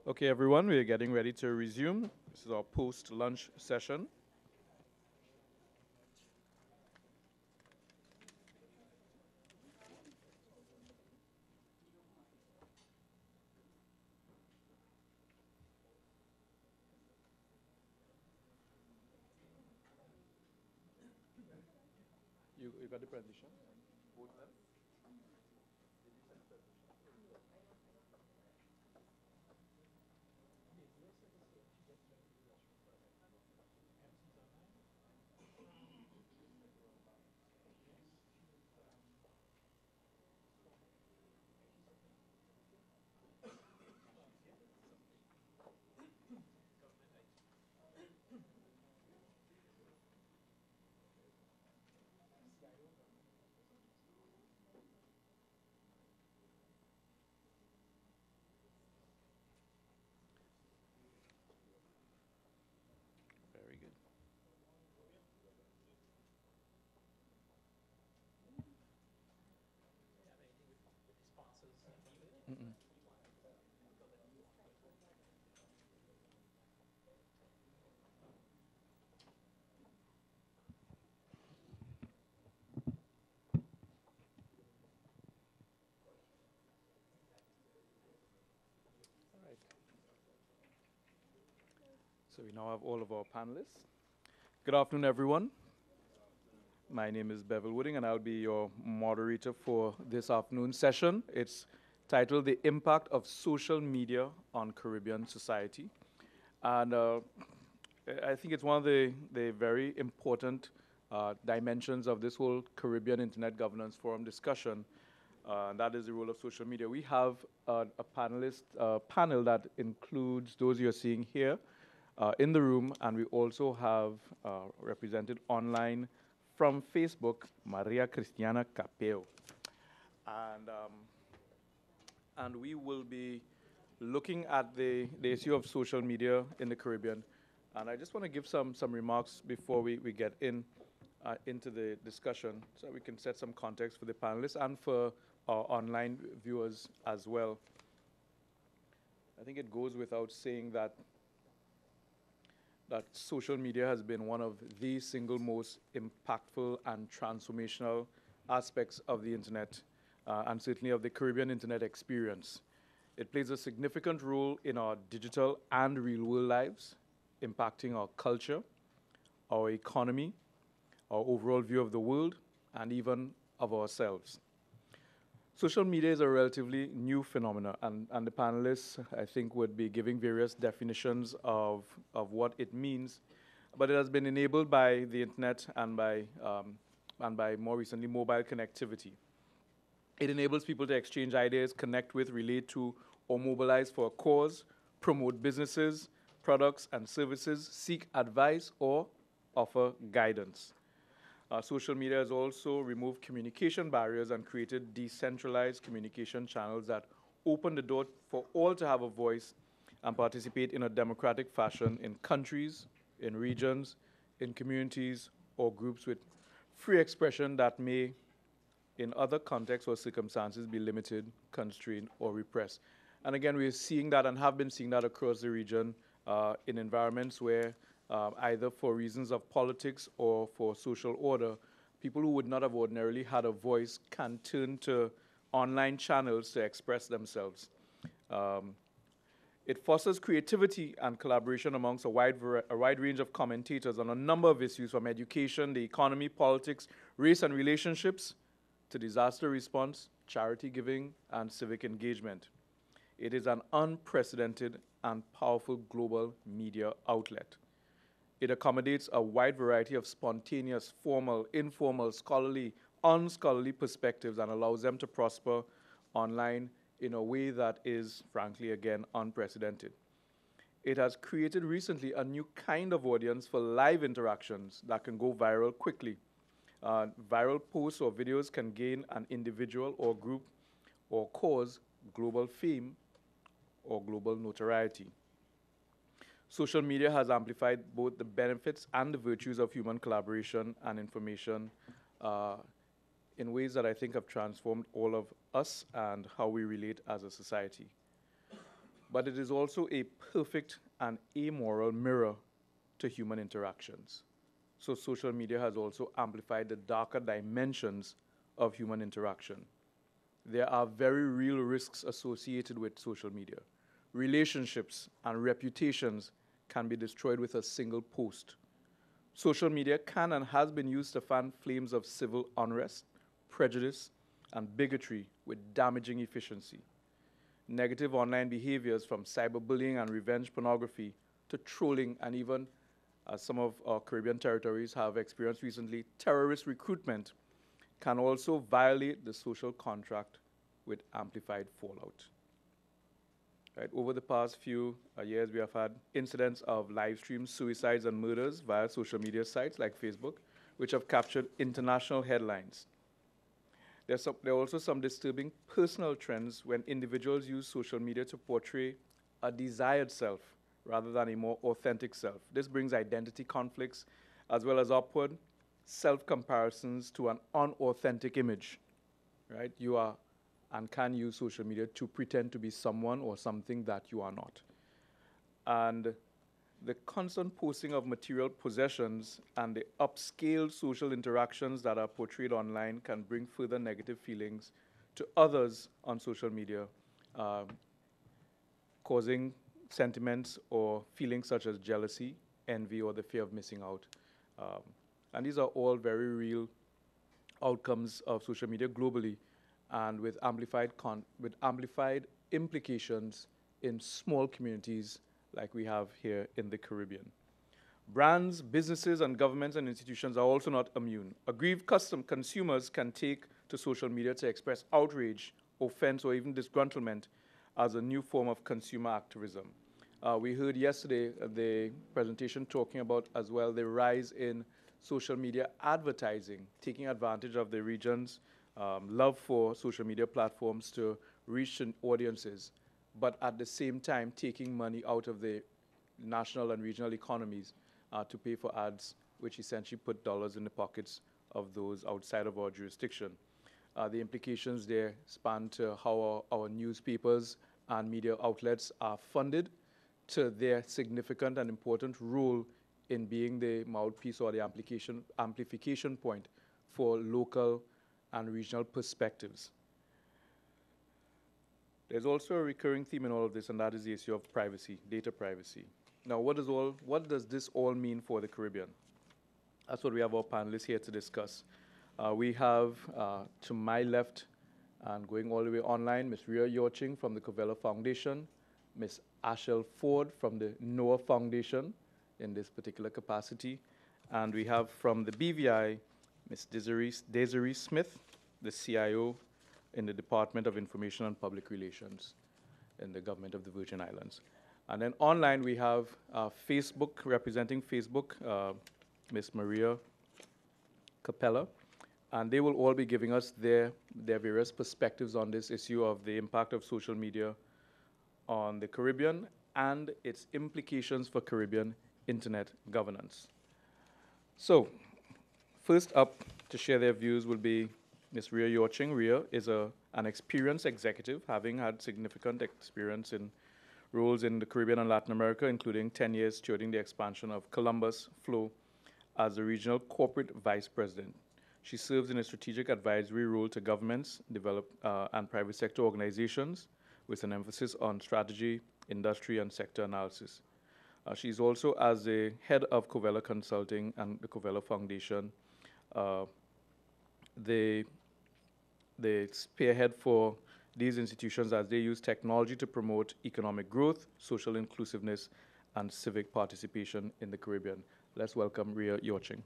Okay, everyone, we're getting ready to resume. This is our post-lunch session. You got the presentation? Both of them? Very good. Mm-mm. All right. So we now have all of our panelists. Good afternoon, everyone. My name is Bevel Wooding, and I'll be your moderator for this afternoon's session. It's titled The Impact of Social Media on Caribbean Society. And I think it's one of the very important dimensions of this whole Caribbean Internet Governance Forum discussion. And that is the role of social media. We have a panel that includes those you're seeing here in the room, and we also have represented online from Facebook, Maria Cristiana Capeo. And we will be looking at the issue of social media in the Caribbean. And I just want to give some remarks before we get into the discussion so we can set some context for the panelists and for our online viewers as well. I think it goes without saying that social media has been one of the single most impactful and transformational aspects of the internet, and certainly of the Caribbean internet experience. It plays a significant role in our digital and real-world lives, impacting our culture, our economy, our overall view of the world, and even of ourselves. Social media is a relatively new phenomenon, and the panelists, I think, would be giving various definitions of what it means, but it has been enabled by the internet and by more recently mobile connectivity. It enables people to exchange ideas, connect with, relate to, or mobilize for a cause, promote businesses, products, and services, seek advice, or offer guidance. Social media has also removed communication barriers and created decentralized communication channels that open the door for all to have a voice and participate in a democratic fashion in countries, in regions, in communities, or groups with free expression that may, in other contexts or circumstances, be limited, constrained, or repressed. And again, we're seeing that and have been seeing that across the region in environments where either for reasons of politics or for social order, people who would not have ordinarily had a voice can turn to online channels to express themselves. It fosters creativity and collaboration amongst a wide range of commentators on a number of issues, from education, the economy, politics, race and relationships, to disaster response, charity giving, and civic engagement. It is an unprecedented and powerful global media outlet. It accommodates a wide variety of spontaneous, formal, informal, scholarly, unscholarly perspectives and allows them to prosper online in a way that is, frankly, again, unprecedented. It has created recently a new kind of audience for live interactions that can go viral quickly. Viral posts or videos can gain an individual or group or cause global fame or global notoriety. Social media has amplified both the benefits and the virtues of human collaboration and information uh, in ways that I think have transformed all of us and how we relate as a society. But it is also a perfect and amoral mirror to human interactions. So social media has also amplified the darker dimensions of human interaction. There are very real risks associated with social media. Relationships and reputations can be destroyed with a single post. Social media can and has been used to fan flames of civil unrest, prejudice, and bigotry with damaging efficiency. Negative online behaviors from cyberbullying and revenge pornography to trolling and even, as some of our Caribbean territories have experienced recently, terrorist recruitment can also violate the social contract with amplified fallout. Right? Over the past few years, we have had incidents of live stream suicides and murders via social media sites like Facebook, which have captured international headlines. There are also some disturbing personal trends when individuals use social media to portray a desired self rather than a more authentic self. This brings identity conflicts as well as upward self-comparisons to an unauthentic image, right? You are and can use social media to pretend to be someone or something that you are not. And the constant posting of material possessions and the upscaled social interactions that are portrayed online can bring further negative feelings to others on social media, causing sentiments or feelings such as jealousy, envy, or the fear of missing out. And these are all very real outcomes of social media globally and with amplified implications in small communities like we have here in the Caribbean. Brands, businesses, and governments and institutions are also not immune. Aggrieved consumers can take to social media to express outrage, offense, or even disgruntlement as a new form of consumer activism. We heard yesterday the presentation talking about as well the rise in social media advertising, taking advantage of the region's love for social media platforms to reach audiences, but at the same time taking money out of the national and regional economies to pay for ads, which essentially put dollars in the pockets of those outside of our jurisdiction. The implications there span to how our newspapers and media outlets are funded, to their significant and important role in being the mouthpiece or the amplification point for local and regional perspectives. There's also a recurring theme in all of this, and that is the issue of privacy, data privacy. Now, what does this all mean for the Caribbean? That's what we have our panelists here to discuss. We have, to my left, and going all the way online, Ms. Rhea Yorching from the Covella Foundation, Ms. Ashel Ford from the NOAA Foundation in this particular capacity, and we have from the BVI, Ms. Desiree Smith, the CIO in the Department of Information and Public Relations in the Government of the Virgin Islands. And then online we have Facebook, representing Facebook, Ms. Maria Capella, and they will all be giving us their various perspectives on this issue of the impact of social media on the Caribbean and its implications for Caribbean internet governance. So, first up to share their views will be Ms. Rhea Yorching. Rhea is an experienced executive, having had significant experience in roles in the Caribbean and Latin America, including 10 years stewarding the expansion of Columbus Flow as the regional corporate vice president. She serves in a strategic advisory role to governments, and private sector organizations, with an emphasis on strategy, industry, and sector analysis. She's also, as the head of Covella Consulting and the Covella Foundation, the spearhead for these institutions as they use technology to promote economic growth, social inclusiveness, and civic participation in the Caribbean. Let's welcome Rhea Yorching.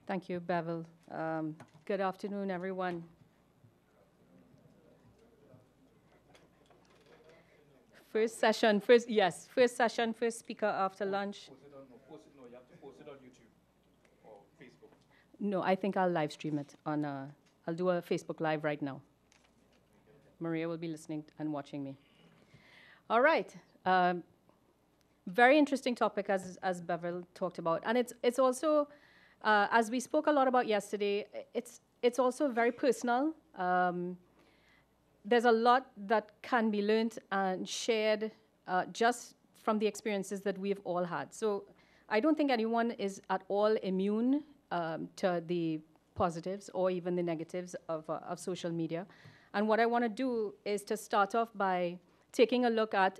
Thank you, Bevel. Good afternoon, everyone. First session, first speaker after lunch. No, you have to post it on YouTube or Facebook. No, I think I'll live stream it on, I'll do a Facebook Live right now. Maria will be listening and watching me. All right. Very interesting topic, as Bevel talked about. And it's also, as we spoke a lot about yesterday, it's also very personal. There's a lot that can be learned and shared just from the experiences that we've all had. So I don't think anyone is at all immune to the positives or even the negatives of social media. And what I want to do is to start off by taking a look at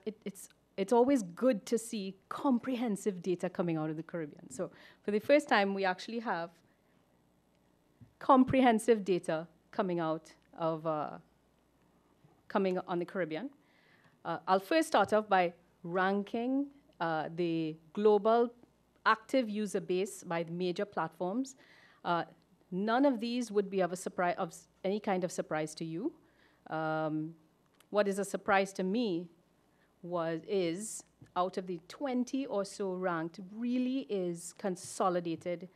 it's always good to see comprehensive data coming out of the Caribbean. So for the first time, we actually have comprehensive data coming out of coming on the Caribbean. I'll first start off by ranking the global active user base by the major platforms. None of these would be of any kind of surprise to you. What is a surprise to me is out of the 20 or so ranked, really is consolidated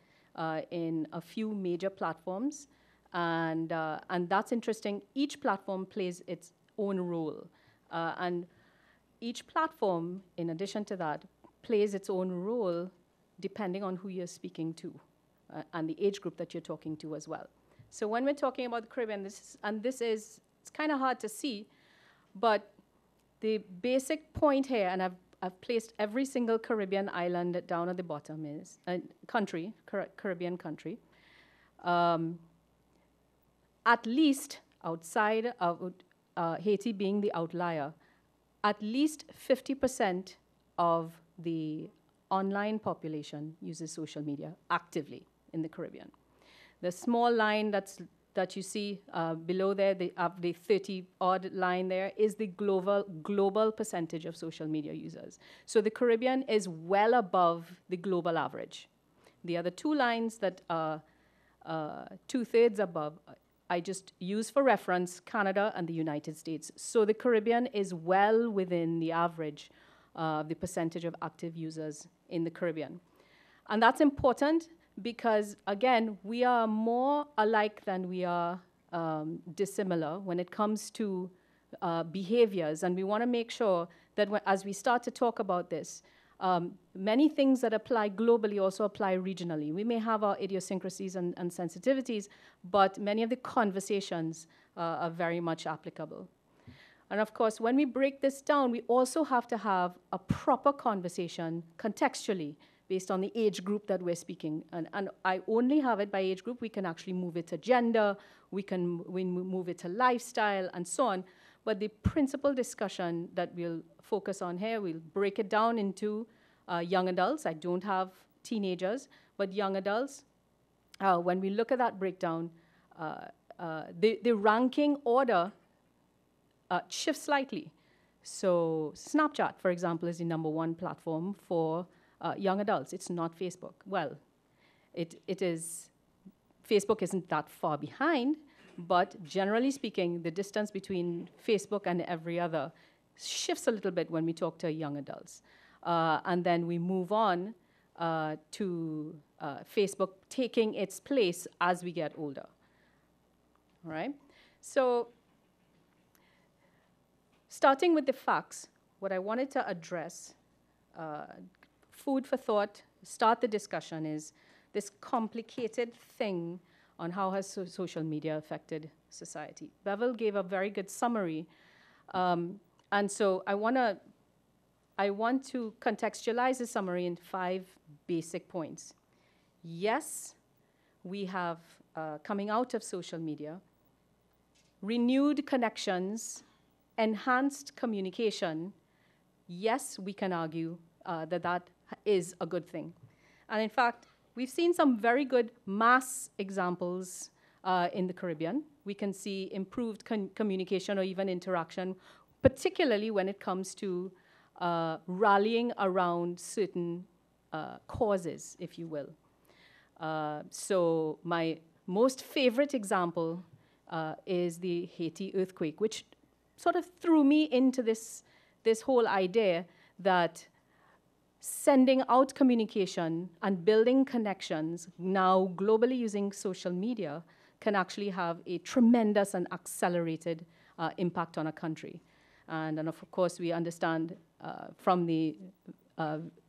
in a few major platforms. And that's interesting. Each platform plays its own role. And each platform, in addition to that, plays its own role depending on who you're speaking to and the age group that you're talking to as well. So when we're talking about the Caribbean, it's kind of hard to see, but the basic point here, and I've placed every single Caribbean island down at the bottom, is Caribbean country. At least outside of Haiti being the outlier, at least 50% of the online population uses social media actively in the Caribbean. The small line that you see below there, the 30-odd line there, is the global percentage of social media users. So the Caribbean is well above the global average. The other two lines that are 2/3 above, I just use for reference Canada and the United States. So the Caribbean is well within the average of the percentage of active users in the Caribbean. And that's important because, again, we are more alike than we are dissimilar when it comes to behaviors. And we want to make sure that as we start to talk about this, many things that apply globally also apply regionally. We may have our idiosyncrasies and sensitivities, but many of the conversations are very much applicable. And of course, when we break this down, we also have to have a proper conversation contextually based on the age group that we're speaking. And I only have it by age group. We can actually move it to gender, we move it to lifestyle, and so on. But the principal discussion that we'll focus on here, we'll break it down into young adults. I don't have teenagers, but young adults. When we look at that breakdown, the ranking order shifts slightly. So Snapchat, for example, is the #1 platform for young adults. It's not Facebook. Well, it is. Facebook isn't that far behind, but generally speaking, the distance between Facebook and every other shifts a little bit when we talk to young adults. And then we move on to Facebook taking its place as we get older. All right? So starting with the facts, what I wanted to address, food for thought, start the discussion, is this complicated thing on how has social media affected society. Bevel gave a very good summary. And so I want to contextualize the summary in 5 basic points. Yes, we have, coming out of social media, renewed connections, enhanced communication. Yes, we can argue that is a good thing. And in fact, we've seen some very good mass examples in the Caribbean. We can see improved communication or even interaction, particularly when it comes to rallying around certain causes, if you will. So my most favorite example is the Haiti earthquake, which sort of threw me into this this whole idea that sending out communication and building connections now globally using social media can actually have a tremendous and accelerated impact on a country. And of course, we understand from the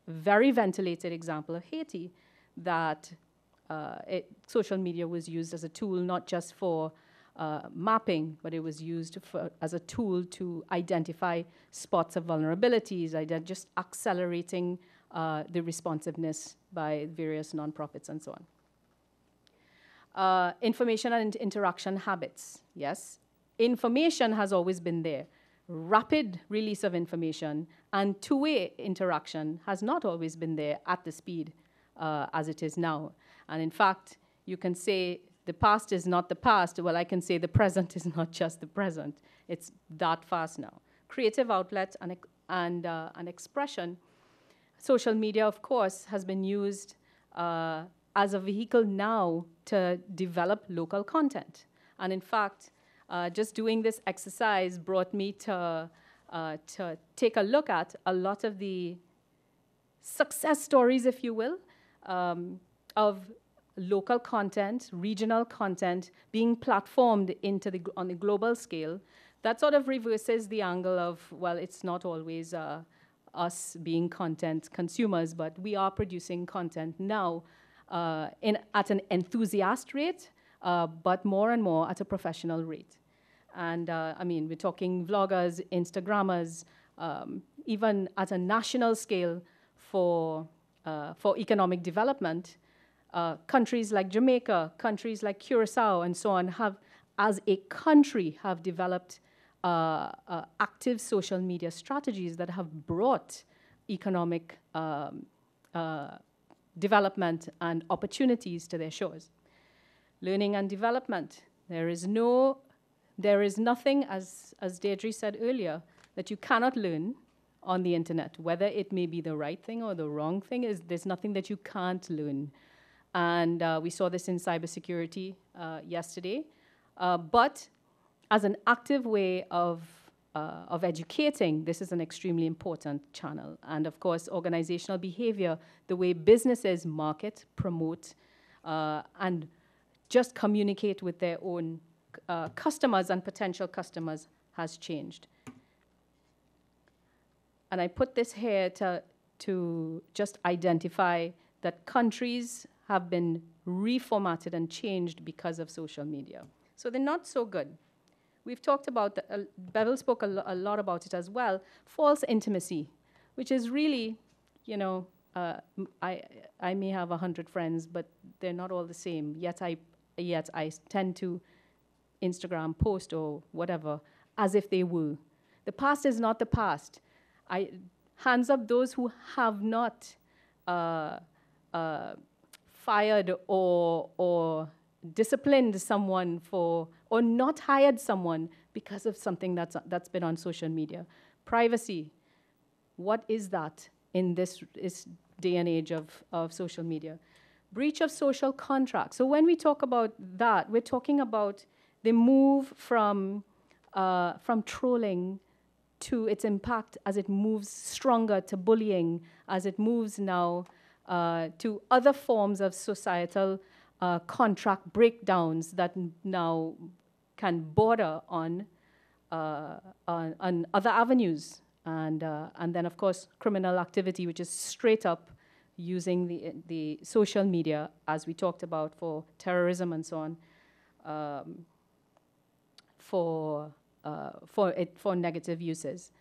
very ventilated example of Haiti that social media was used as a tool not just for mapping, but it was used as a tool to identify spots of vulnerabilities, just accelerating the responsiveness by various nonprofits and so on. Information and interaction habits, yes. Information has always been there. Rapid release of information and two-way interaction has not always been there at the speed as it is now. And in fact, you can say the past is not the past. Well, I can say the present is not just the present. It's that fast now. Creative outlets and expression. Social media, of course, has been used as a vehicle now to develop local content. And in fact, just doing this exercise brought me to take a look at a lot of the success stories, if you will, of local content, regional content being platformed on the global scale. That sort of reverses the angle of, well, it's not always us being content consumers, but we are producing content now at an enthusiast rate, but more and more at a professional rate. And I mean, we're talking vloggers, Instagrammers, even at a national scale for economic development. Countries like Jamaica, countries like Curacao, and so on as a country, have developed active social media strategies that have brought economic development and opportunities to their shores. Learning and development. There is nothing, as Deirdre said earlier, that you cannot learn on the internet. Whether it may be the right thing or the wrong thing, there's nothing that you can't learn. And we saw this in cybersecurity yesterday. But as an active way of educating, this is an extremely important channel. And of course, organizational behavior, the way businesses market, promote, and just communicate with their own customers and potential customers has changed. And I put this here to just identify that countries have been reformatted and changed because of social media. So they're not so good. We've talked about, Bevel spoke a lot about it as well, false intimacy, which is really, you know, I may have 100 friends, but they're not all the same. Yet I tend to Instagram post or whatever as if they were. The past is not the past. Hands up those who have not fired or disciplined someone or not hired someone because of something that's been on social media. Privacy, what is that in this day and age of social media? Breach of social contract. So when we talk about that, we're talking about the move from trolling to its impact as it moves stronger to bullying, as it moves now to other forms of societal contract breakdowns that now can border on other avenues. And then, of course, criminal activity, which is straight up using the social media, as we talked about, for terrorism and so on, for negative uses.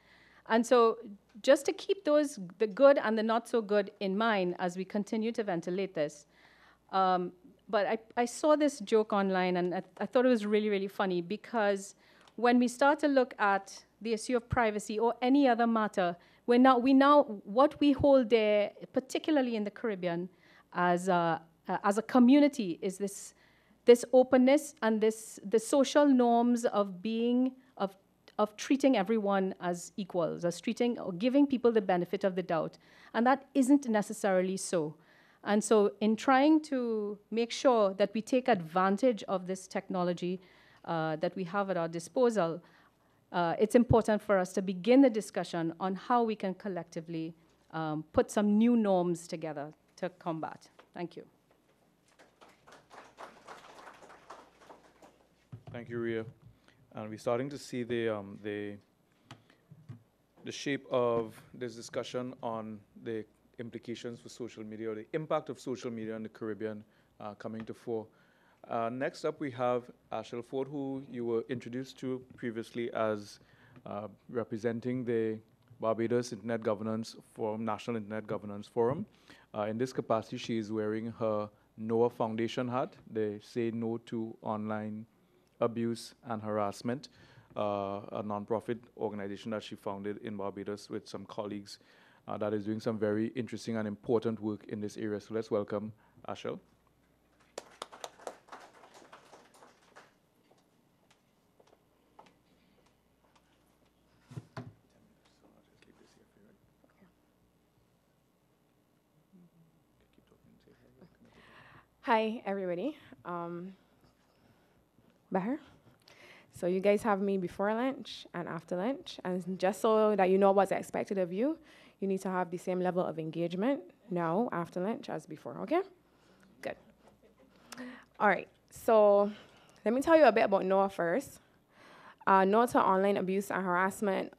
And so just to keep the good and the not so good in mind as we continue to ventilate this, but I saw this joke online, and I thought it was really, really funny, because when we start to look at the issue of privacy or any other matter, we now what we hold there, particularly in the Caribbean, as a community, is this openness and the social norms of treating everyone as equals, as treating or giving people the benefit of the doubt. And that isn't necessarily so. And so in trying to make sure that we take advantage of this technology that we have at our disposal, it's important for us to begin the discussion on how we can collectively put some new norms together to combat. Thank you. Thank you, Ria. And we're starting to see the shape of this discussion on the implications for social media, or the impact of social media in the Caribbean coming to fore. Next up, we have Ashel Ford, who you were introduced to previously as representing the Barbados Internet Governance Forum, National Internet Governance Forum. In this capacity, she is wearing her NOAA Foundation hat. They say no to online abuse and harassment, a nonprofit organization that she founded in Barbados with some colleagues that is doing some very interesting and important work in this area. So let's welcome Ashel. Hi, everybody. Bahar. So you guys have me before lunch and after lunch. And just so that you know what's expected of you, you need to have the same level of engagement now after lunch as before, okay? Good. All right, so let me tell you a bit about NOAA first. NOAA to online abuse and harassment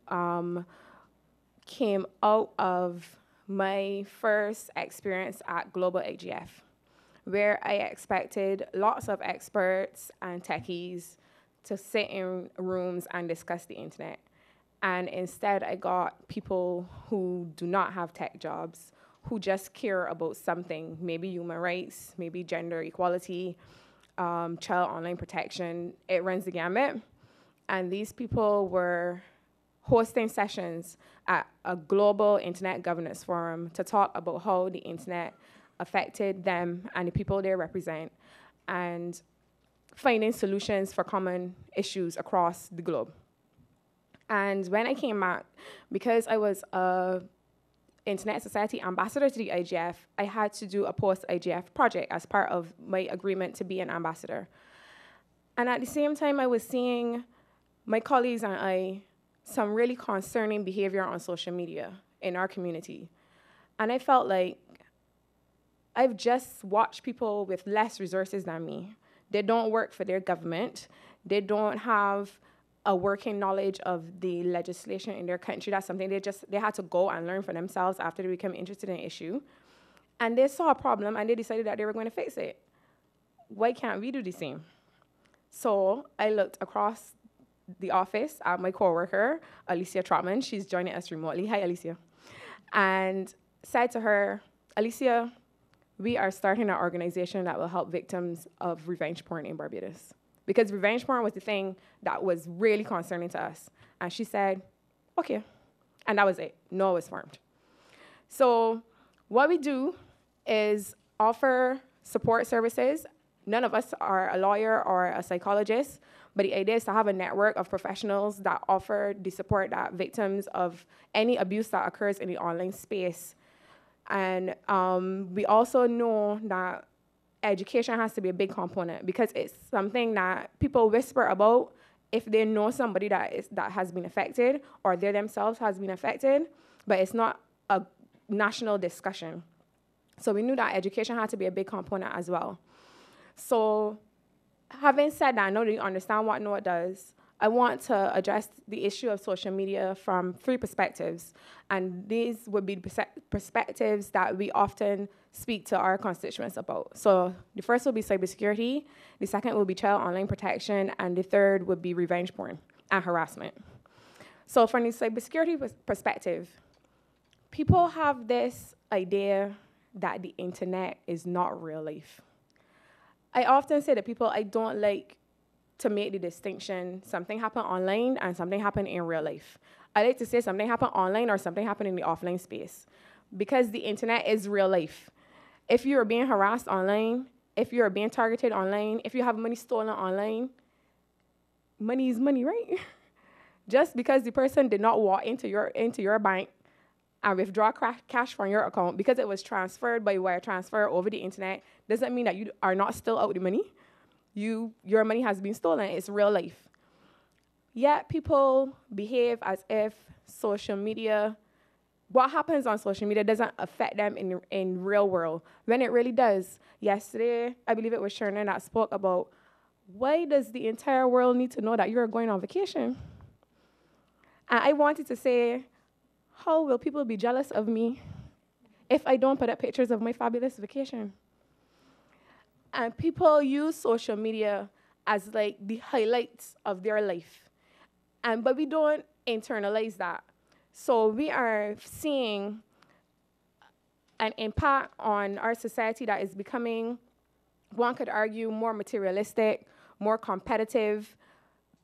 came out of my first experience at Global CIGF, where I expected lots of experts and techies to sit in rooms and discuss the internet. And instead, I got people who do not have tech jobs, who just care about something, maybe human rights, maybe gender equality, child online protection. It runs the gamut. And these people were hosting sessions at a global internet governance forum to talk about how the internet affected them and the people they represent, and finding solutions for common issues across the globe. And when I came back, because I was a Internet Society ambassador to the IGF, I had to do a post-IGF project as part of my agreement to be an ambassador. And at the same time, I was seeing my colleagues and I some really concerning behavior on social media in our community. And I felt like I've just watched people with less resources than me. They don't work for their government. They don't have a working knowledge of the legislation in their country. That's something they had to go and learn for themselves after they became interested in the issue. And they saw a problem and they decided that they were going to fix it. Why can't we do the same? So I looked across the office at my coworker, Alicia Trotman. She's joining us remotely. Hi, Alicia. And said to her, Alicia, we are starting an organization that will help victims of revenge porn in Barbados. Because revenge porn was the thing that was really concerning to us. And she said, okay. And that was it. NOAA was formed. So what we do is offer support services. None of us are a lawyer or a psychologist, but the idea is to have a network of professionals that offer the support that victims of any abuse that occurs in the online space. And we also know that education has to be a big component, because it's something that people whisper about if they know somebody that has been affected or they themselves has been affected, but it's not a national discussion. So we knew that education had to be a big component as well. So having said that, I know that you understand what NOAA does. I want to address the issue of social media from 3 perspectives. And these would be perspectives that we often speak to our constituents about. So the first will be cybersecurity, the second will be child online protection, and the third would be revenge porn and harassment. So from the cybersecurity perspective, people have this idea that the internet is not real life. I often say to people, I don't like to make the distinction, something happened online and something happened in real life. I like to say something happened online or something happened in the offline space, because the internet is real life. If you're being harassed online, if you're being targeted online, if you have money stolen online, money is money, right? Just because the person did not walk into your bank and withdraw cash from your account because it was transferred by wire transfer over the internet, doesn't mean that you are not still out the money. Your money has been stolen. It's real life. Yet people behave as if social media, what happens on social media doesn't affect them in real world, when it really does. Yesterday, I believe it was Sherman that spoke about, why does the entire world need to know that you're going on vacation? And I wanted to say, how will people be jealous of me if I don't put up pictures of my fabulous vacation? And people use social media as like the highlights of their life. But we don't internalize that. So we are seeing an impact on our society that is becoming, one could argue, more materialistic, more competitive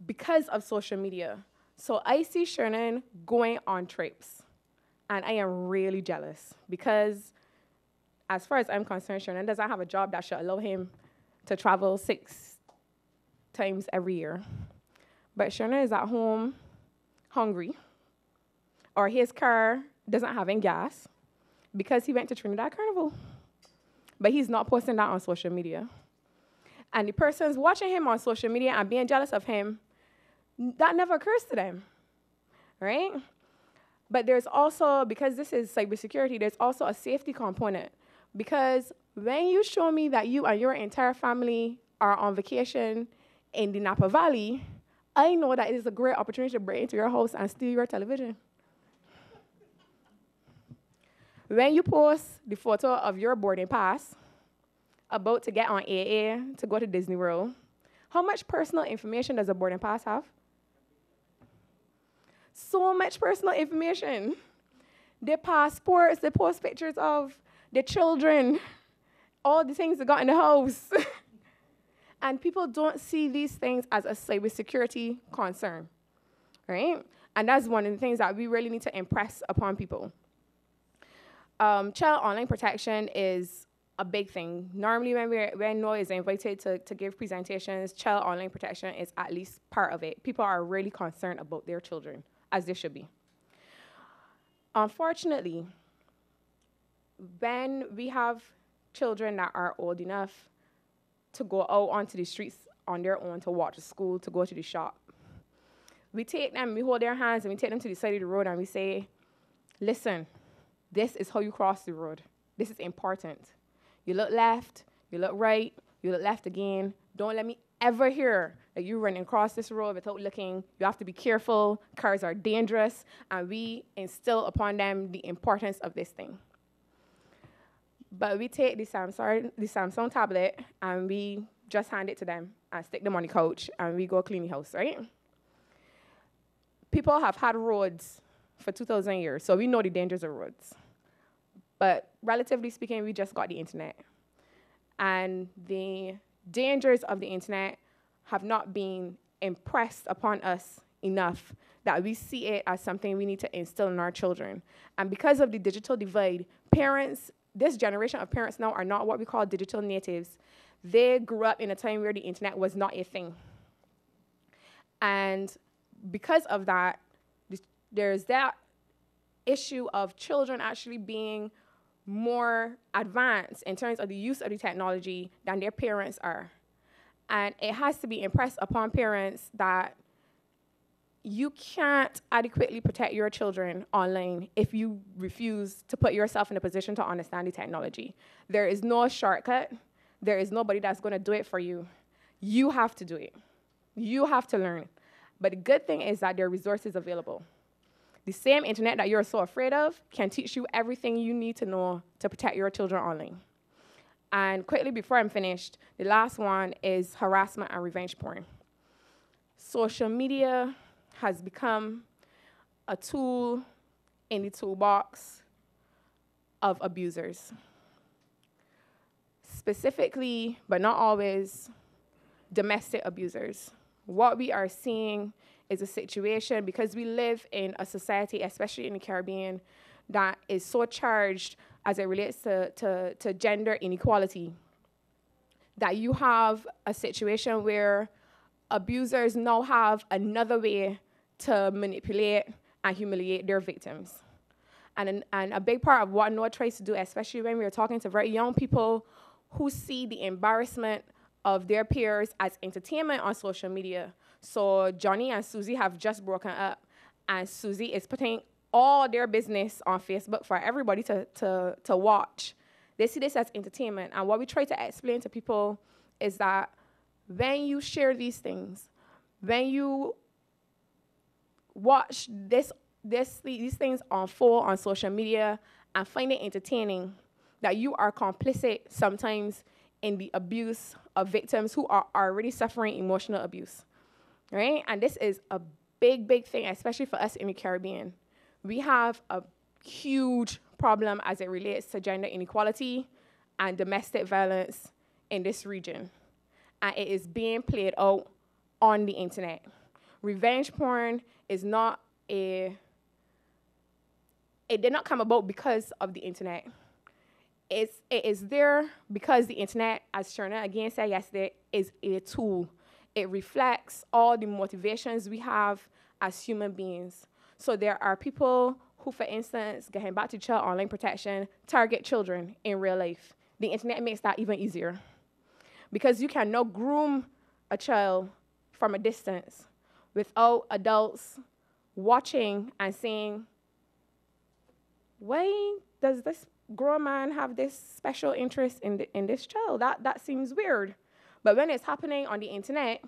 because of social media. So I see Sherman going on trips, and I am really jealous because as far as I'm concerned, Sherman doesn't have a job that should allow him to travel 6 times every year. But Sherman is at home hungry, or his car doesn't have any gas because he went to Trinidad Carnival. But he's not posting that on social media. And the person's watching him on social media and being jealous of him, that never occurs to them, right? But there's also, because this is cybersecurity, there's also a safety component. Because when you show me that you and your entire family are on vacation in the Napa Valley, I know that it is a great opportunity to break into your house and steal your television. When you post the photo of your boarding pass, about to get on AA to go to Disney World, how much personal information does a boarding pass have? So much personal information. Their passports, they post pictures of their children, all the things they got in the house. And people don't see these things as a cybersecurity concern, right? And that's one of the things that we really need to impress upon people. Child online protection is a big thing. Normally when NOAA is invited to give presentations, child online protection is at least part of it. People are really concerned about their children, as they should be. Unfortunately, when we have children that are old enough to go out onto the streets on their own, to walk to school, to go to the shop, we take them, we hold their hands, and we take them to the side of the road, and we say, listen, this is how you cross the road. This is important. You look left, you look right, you look left again. Don't let me ever hear that you running across this road without looking. You have to be careful. Cars are dangerous. And we instill upon them the importance of this thing. But we take the Samsung tablet and we just hand it to them and stick them on the couch and we go clean the house, right? People have had roads for 2,000 years, so we know the dangers of roads. But relatively speaking, we just got the internet. And the dangers of the internet have not been impressed upon us enough that we see it as something we need to instill in our children. And because of the digital divide, parents, this generation of parents now are not what we call digital natives. They grew up in a time where the internet was not a thing. And because of that, there's that issue of children actually being more advanced in terms of the use of the technology than their parents are. And it has to be impressed upon parents that you can't adequately protect your children online if you refuse to put yourself in a position to understand the technology. There is no shortcut. There is nobody that's going to do it for you. You have to do it. You have to learn. But the good thing is that there are resources available. The same internet that you're so afraid of can teach you everything you need to know to protect your children online. And quickly before I'm finished, the last one is harassment and revenge porn. Social media has become a tool in the toolbox of abusers. Specifically, but not always, domestic abusers. What we are seeing is a situation, because we live in a society, especially in the Caribbean, that is so charged as it relates to gender inequality, that you have a situation where abusers now have another way to manipulate and humiliate their victims. And a big part of what NOAA tries to do, especially when we're talking to very young people who see the embarrassment of their peers as entertainment on social media. So Johnny and Susie have just broken up, and Susie is putting all their business on Facebook for everybody to watch. They see this as entertainment. And what we try to explain to people is that when you share these things, when you watch these things unfold on social media and find it entertaining, that you are complicit sometimes in the abuse of victims who are already suffering emotional abuse, right? And this is a big, big thing, especially for us in the Caribbean. We have a huge problem as it relates to gender inequality and domestic violence in this region. And it is being played out on the internet. Revenge porn is not it did not come about because of the internet. It is there because the internet, as Sherna again said yesterday, is a tool. It reflects all the motivations we have as human beings. So there are people who, for instance, getting back to child online protection, target children in real life. The internet makes that even easier. Because you can now groom a child from a distance without adults watching and saying, why does this grown man have this special interest in this child? That seems weird. But when it's happening on the internet,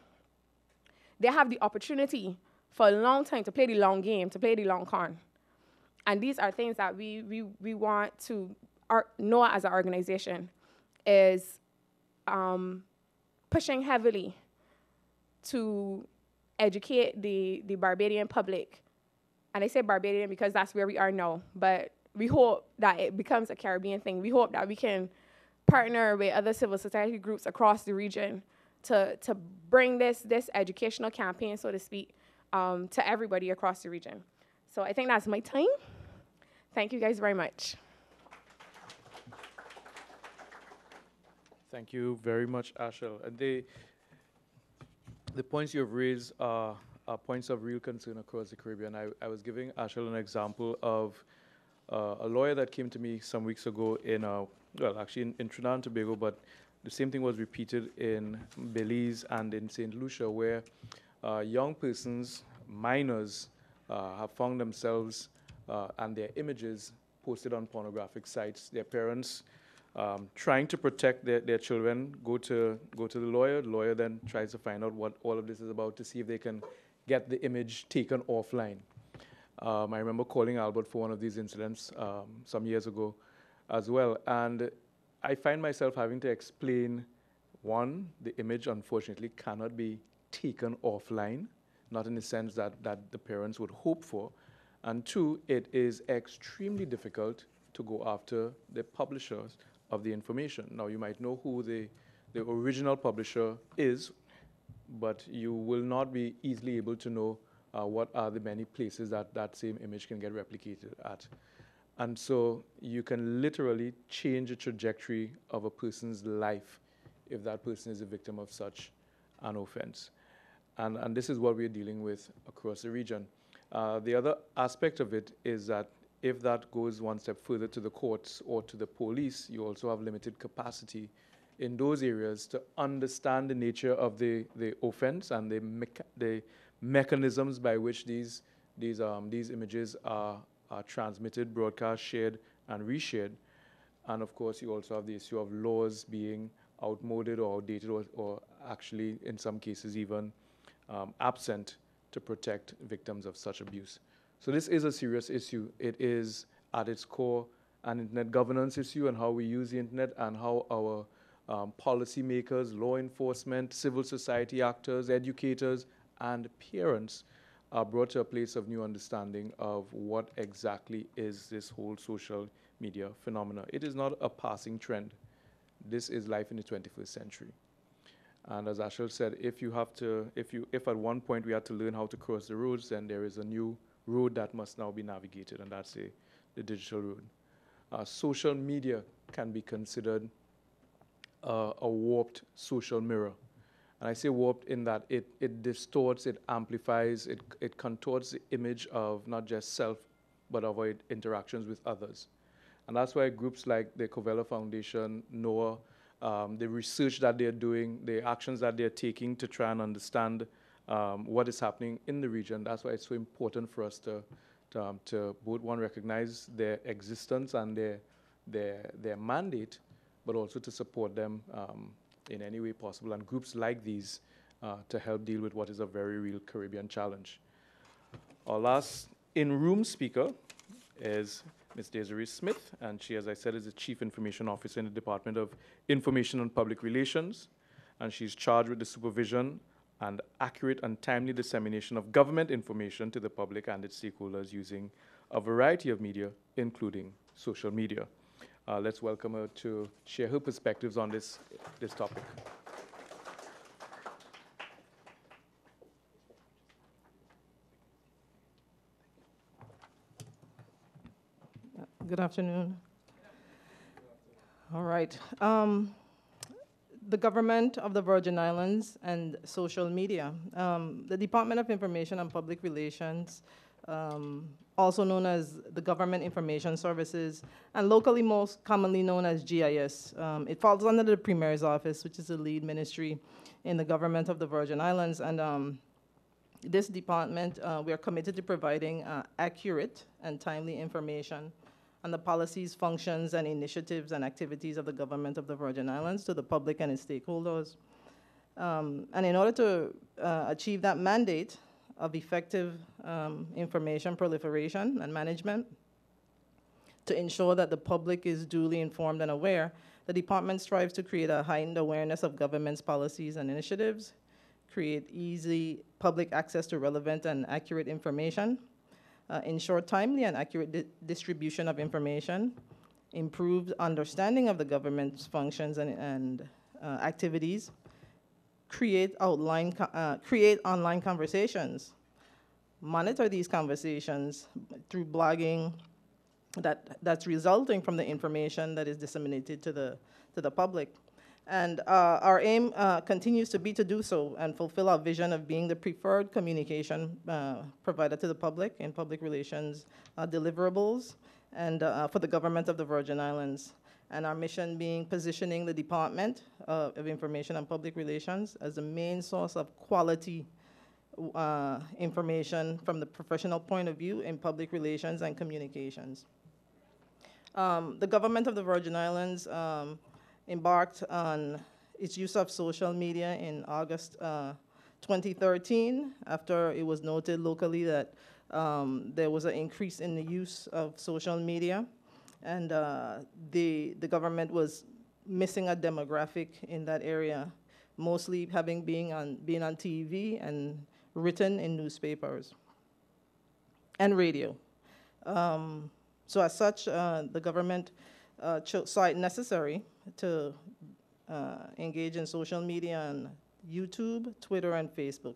they have the opportunity for a long time to play the long game, to play the long con. And these are things that we want to know as an organization is pushing heavily to educate the Barbadian public. And I say Barbadian because that's where we are now, but we hope that it becomes a Caribbean thing. We hope that we can partner with other civil society groups across the region to bring this educational campaign, so to speak, to everybody across the region. So I think that's my time. Thank you guys very much. Thank you very much, Ashel. And the points you've raised are points of real concern across the Caribbean. I was giving Ashel an example of a lawyer that came to me some weeks ago actually in Trinidad and Tobago, but the same thing was repeated in Belize and in St. Lucia, where young persons, minors, have found themselves and their images posted on pornographic sites. Their parents trying to protect their children go to the lawyer. The lawyer then tries to find out what all of this is about to see if they can get the image taken offline. I remember calling Albert for one of these incidents some years ago as well. And I find myself having to explain, one, the image unfortunately cannot be taken offline, not in the sense that the parents would hope for. And two, it is extremely difficult to go after the publishers of the information. Now, you might know who the original publisher is, but you will not be easily able to know what are the many places that same image can get replicated at. And so you can literally change the trajectory of a person's life if that person is a victim of such an offense. And this is what we're dealing with across the region. The other aspect of it is that if that goes one step further to the courts or to the police, you also have limited capacity in those areas to understand the nature of the offense and the mechanisms by which these images are transmitted, broadcast, shared, and reshared. And of course, you also have the issue of laws being outmoded or outdated or actually, in some cases, even absent to protect victims of such abuse. So this is a serious issue. It is, at its core, an internet governance issue and how we use the internet and how our policymakers, law enforcement, civil society actors, educators, and parents are brought to a place of new understanding of what exactly is this whole social media phenomena. It is not a passing trend. This is life in the 21st century. And as Ashel said, if at one point we had to learn how to cross the roads, then there is a new road that must now be navigated, and that's the digital road. Social media can be considered a warped social mirror. And I say warped in that it distorts, it amplifies, it contorts the image of not just self, but of our interactions with others. And that's why groups like the Covella Foundation, NOAA, the research that they're doing, the actions that they're taking to try and understand what is happening in the region. That's why it's so important for us to both, one, recognize their existence and their mandate, but also to support them in any way possible, and groups like these to help deal with what is a very real Caribbean challenge. Our last in-room speaker is Ms. Desiree Smith, and she, as I said, is the Chief Information Officer in the Department of Information and Public Relations, and she's charged with the supervision and accurate and timely dissemination of government information to the public and its stakeholders using a variety of media, including social media. Let's welcome her to share her perspectives on this topic. Good afternoon. All right. The government of the Virgin Islands and social media. The Department of Information and Public Relations, also known as the Government Information Services, and locally most commonly known as GIS. It falls under the Premier's Office, which is the lead ministry in the government of the Virgin Islands. And this department, we are committed to providing accurate and timely information on the policies, functions, and initiatives and activities of the government of the Virgin Islands to the public and its stakeholders. And in order to achieve that mandate of effective information proliferation and management, to ensure that the public is duly informed and aware, the department strives to create a heightened awareness of government's policies and initiatives, create easy public access to relevant and accurate information, ensure timely and accurate distribution of information, improved understanding of the government's functions and activities, create online conversations, monitor these conversations through blogging that's resulting from the information that is disseminated to the public. And our aim continues to be to do so and fulfill our vision of being the preferred communication provider to the public in public relations deliverables and for the government of the Virgin Islands. And our mission being positioning the Department of Information and Public Relations as the main source of quality information from the professional point of view in public relations and communications. The government of the Virgin Islands embarked on its use of social media in August 2013 after it was noted locally that there was an increase in the use of social media, and the government was missing a demographic in that area, mostly having been on TV and written in newspapers and radio. So as such, the government saw it necessary to engage in social media on YouTube, Twitter, and Facebook.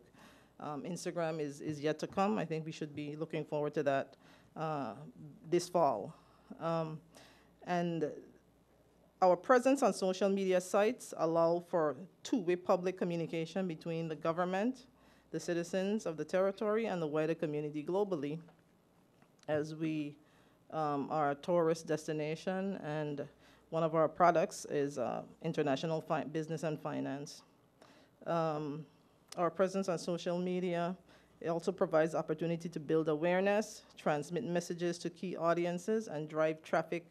Instagram is yet to come. I think we should be looking forward to that this fall. And our presence on social media sites allow for two-way public communication between the government, the citizens of the territory, and the wider community globally, as we are a tourist destination, and one of our products is international business and finance. Our presence on social media, it also provides opportunity to build awareness, transmit messages to key audiences, and drive traffic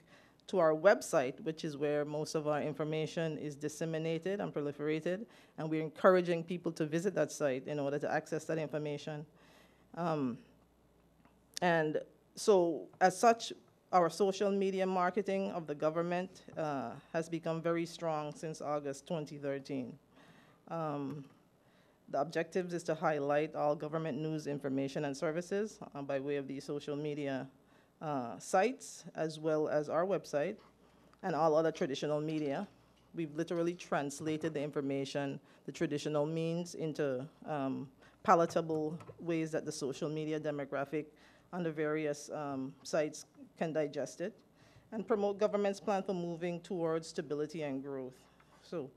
to our website, which is where most of our information is disseminated and proliferated, and we're encouraging people to visit that site in order to access that information. And so, as such, our social media marketing of the government has become very strong since August 2013. The objectives is to highlight all government news, information, and services by way of these social media sites, as well as our website and all other traditional media. We've literally translated the information, the traditional means, into palatable ways that the social media demographic on the various sites can digest it, and promote government's plan for moving towards stability and growth. So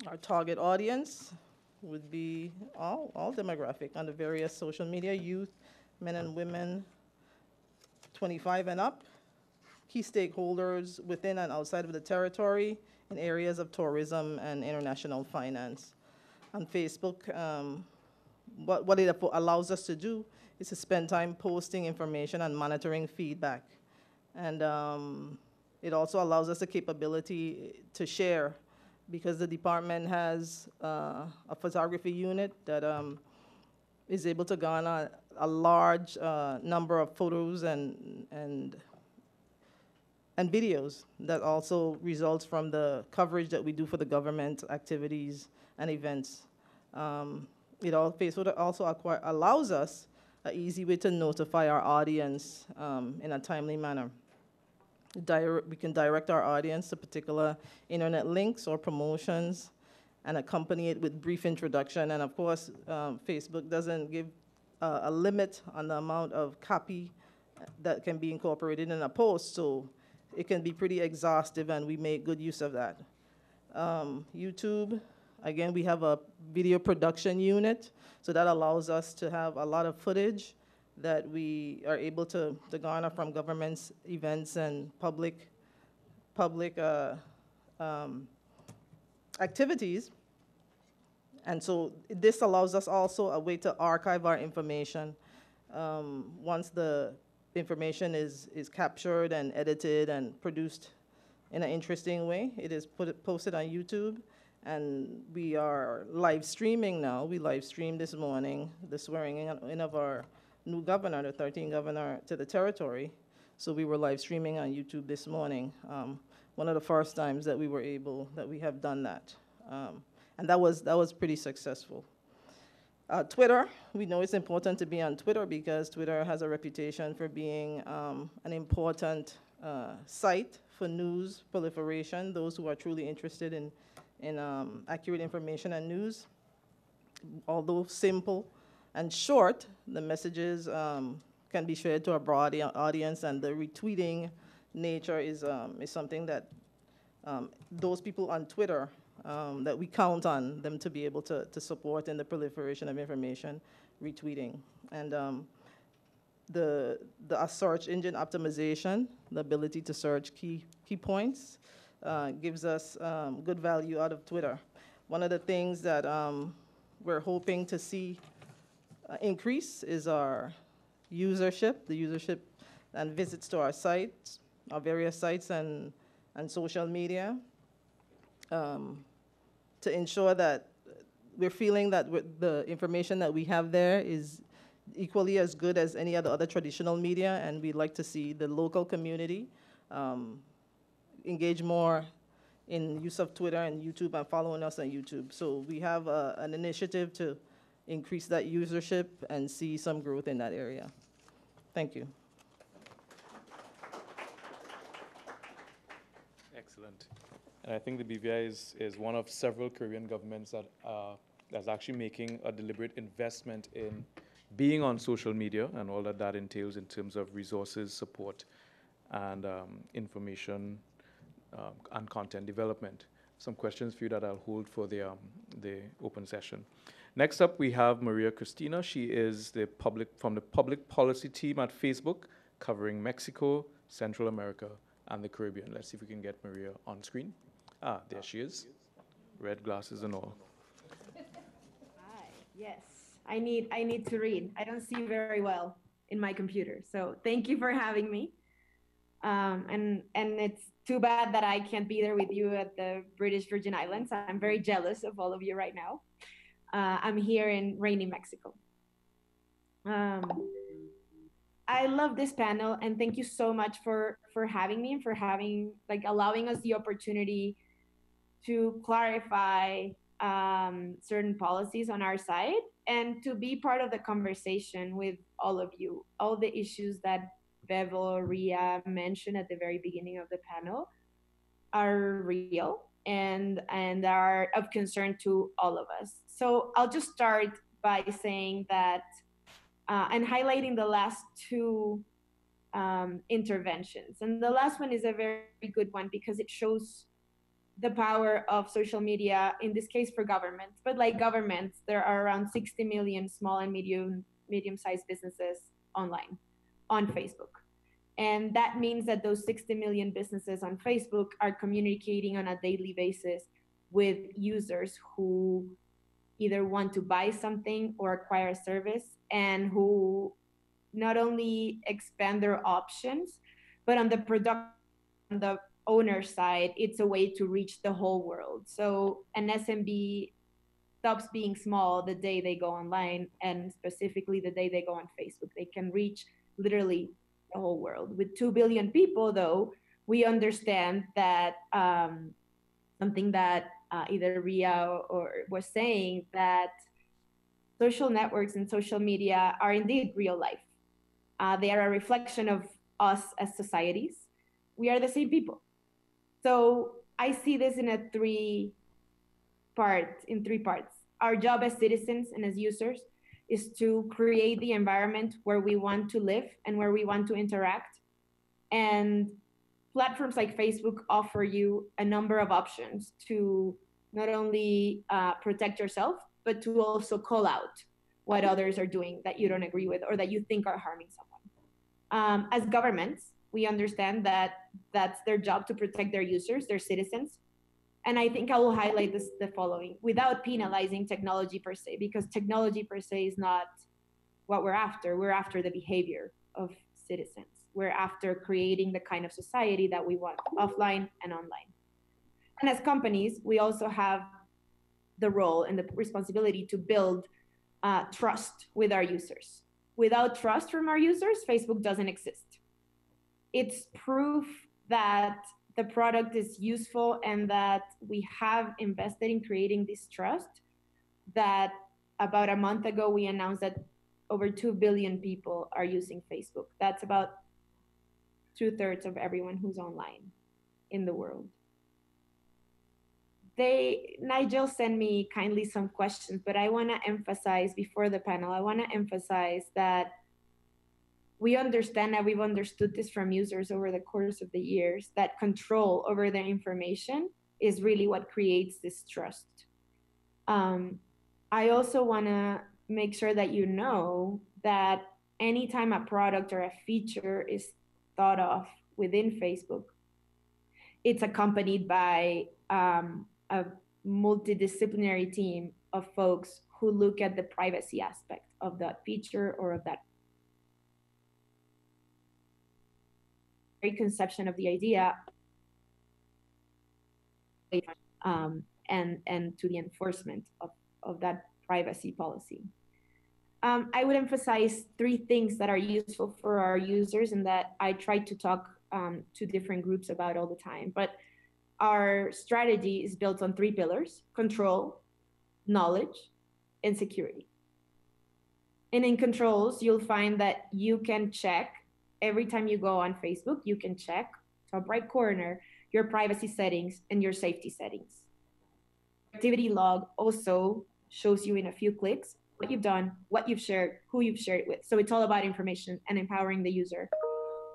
our target audience would be all demographic on the various social media: youth, men and women, 25 and up, key stakeholders within and outside of the territory in areas of tourism and international finance. On Facebook, what it allows us to do is to spend time posting information and monitoring feedback. And it also allows us the capability to share, because the department has a photography unit that is able to garner a large number of photos and videos that also results from the coverage that we do for the government activities and events. Facebook also allows us an easy way to notify our audience in a timely manner. We can direct our audience to particular internet links or promotions and accompany it with brief introduction. And of course, Facebook doesn't give a limit on the amount of copy that can be incorporated in a post, so it can be pretty exhaustive, and we make good use of that. YouTube, again, we have a video production unit, so that allows us to have a lot of footage that we are able to garner from governments, events, and public activities. And so this allows us also a way to archive our information. Once the information is captured and edited and produced in an interesting way, it is posted on YouTube. And we are live streaming now. We live streamed this morning the swearing in of our new governor, the 13th governor to the territory. So we were live streaming on YouTube this morning. One of the first times that we have done that. And that was pretty successful. Twitter, we know it's important to be on Twitter because Twitter has a reputation for being an important site for news proliferation, those who are truly interested in accurate information and news. Although simple and short, the messages can be shared to a broad audience, and the retweeting nature is something that those people on Twitter, that we count on them to be able to support in the proliferation of information, retweeting. And the search engine optimization, the ability to search key points, gives us good value out of Twitter. One of the things that we're hoping to see increase is our usership, the usership and visits to our sites, our various sites and social media, to ensure that we're feeling that the information that we have there is equally as good as any other traditional media, and we'd like to see the local community engage more in use of Twitter and YouTube and following us on YouTube. So we have an initiative to increase that usership and see some growth in that area. Thank you. Excellent. And I think the BVI is one of several Caribbean governments that that's actually making a deliberate investment in being on social media and all that entails in terms of resources, support, and information and content development. Some questions for you that I'll hold for the open session. Next up, we have Maria Cristina. She is from the public policy team at Facebook, covering Mexico, Central America, and the Caribbean. Let's see if we can get Maria on screen. Ah, there she is. Red glasses and all. Hi. Yes, I need to read. I don't see very well in my computer, so thank you for having me. And it's too bad that I can't be there with you at the British Virgin Islands. I'm very jealous of all of you right now. I'm here in rainy Mexico. I love this panel, and thank you so much for having me and for allowing us the opportunity to clarify certain policies on our side and to be part of the conversation with all of you. All the issues that Bevo, Ria mentioned at the very beginning of the panel are real and are of concern to all of us. So I'll just start by saying that and highlighting the last two interventions. And the last one is a very good one because it shows the power of social media, in this case for governments. But like governments, there are around 60 million small and medium-sized businesses online on Facebook. And that means that those 60 million businesses on Facebook are communicating on a daily basis with users who either want to buy something or acquire a service, and who not only expand their options, but on the production, on the owner side, it's a way to reach the whole world. So an SMB stops being small the day they go online, and specifically the day they go on Facebook. They can reach literally the whole world. With 2 billion people, though, we understand that something that either Ria or was saying, that social networks and social media are indeed real life. They are a reflection of us as societies. We are the same people. So I see this in three parts. Our job as citizens and as users is to create the environment where we want to live and where we want to interact. And platforms like Facebook offer you a number of options to not only protect yourself, but to also call out what others are doing that you don't agree with or that you think are harming someone. As governments, we understand that that's their job to protect their users, their citizens. And I think I will highlight the following, without penalizing technology per se, because technology per se is not what we're after. We're after the behavior of citizens. We're after creating the kind of society that we want, offline and online. And as companies, we also have the role and the responsibility to build trust with our users. Without trust from our users, Facebook doesn't exist. It's proof that the product is useful and that we have invested in creating this trust, that about a month ago, we announced that over 2 billion people are using Facebook. That's about 2/3 of everyone who's online in the world. Nigel sent me kindly some questions, but I want to emphasize before the panel, I want to emphasize that we understand that we've understood this from users over the course of the years, that control over their information is really what creates this trust. I also want to make sure that you know that anytime a product or a feature is thought of within Facebook, it's accompanied by a multidisciplinary team of folks who look at the privacy aspect of that feature or of that conception of the idea, and to the enforcement of that privacy policy. I would emphasize 3 things that are useful for our users and that I try to talk to different groups about all the time. But our strategy is built on 3 pillars: control, knowledge, and security. And in controls, you'll find that you can check every time you go on Facebook, you can check top right corner your privacy settings and your safety settings. Activity log also shows you in a few clicks what you've done, what you've shared, who you've shared it with. So it's all about information and empowering the user,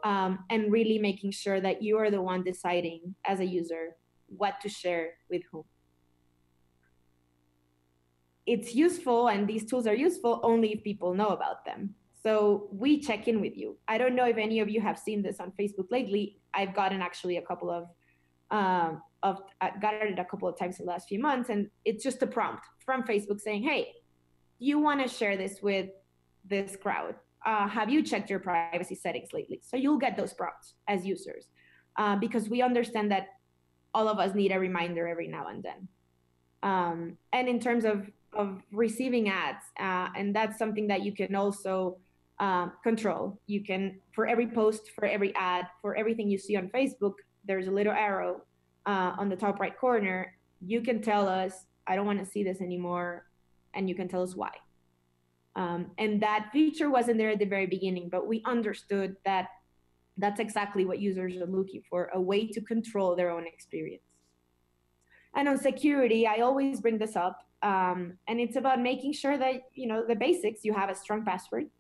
and really making sure that you are the one deciding as a user what to share with whom. It's useful, and these tools are useful only if people know about them. So we check in with you. I don't know if any of you have seen this on Facebook lately. I've gotten actually a couple of got it a couple of times in the last few months, and it's just a prompt from Facebook saying, hey, you want to share this with this crowd? Have you checked your privacy settings lately? So you'll get those prompts as users, because we understand that all of us need a reminder every now and then. And in terms of receiving ads, and that's something that you can also control. You can, for every post, for every ad, for everything you see on Facebook, there's a little arrow on the top right corner. You can tell us, I don't want to see this anymore, and you can tell us why. And that feature wasn't there at the very beginning, but we understood that that's exactly what users are looking for, a way to control their own experience. And on security, I always bring this up, and it's about making sure that, you know, the basics, you have a strong password,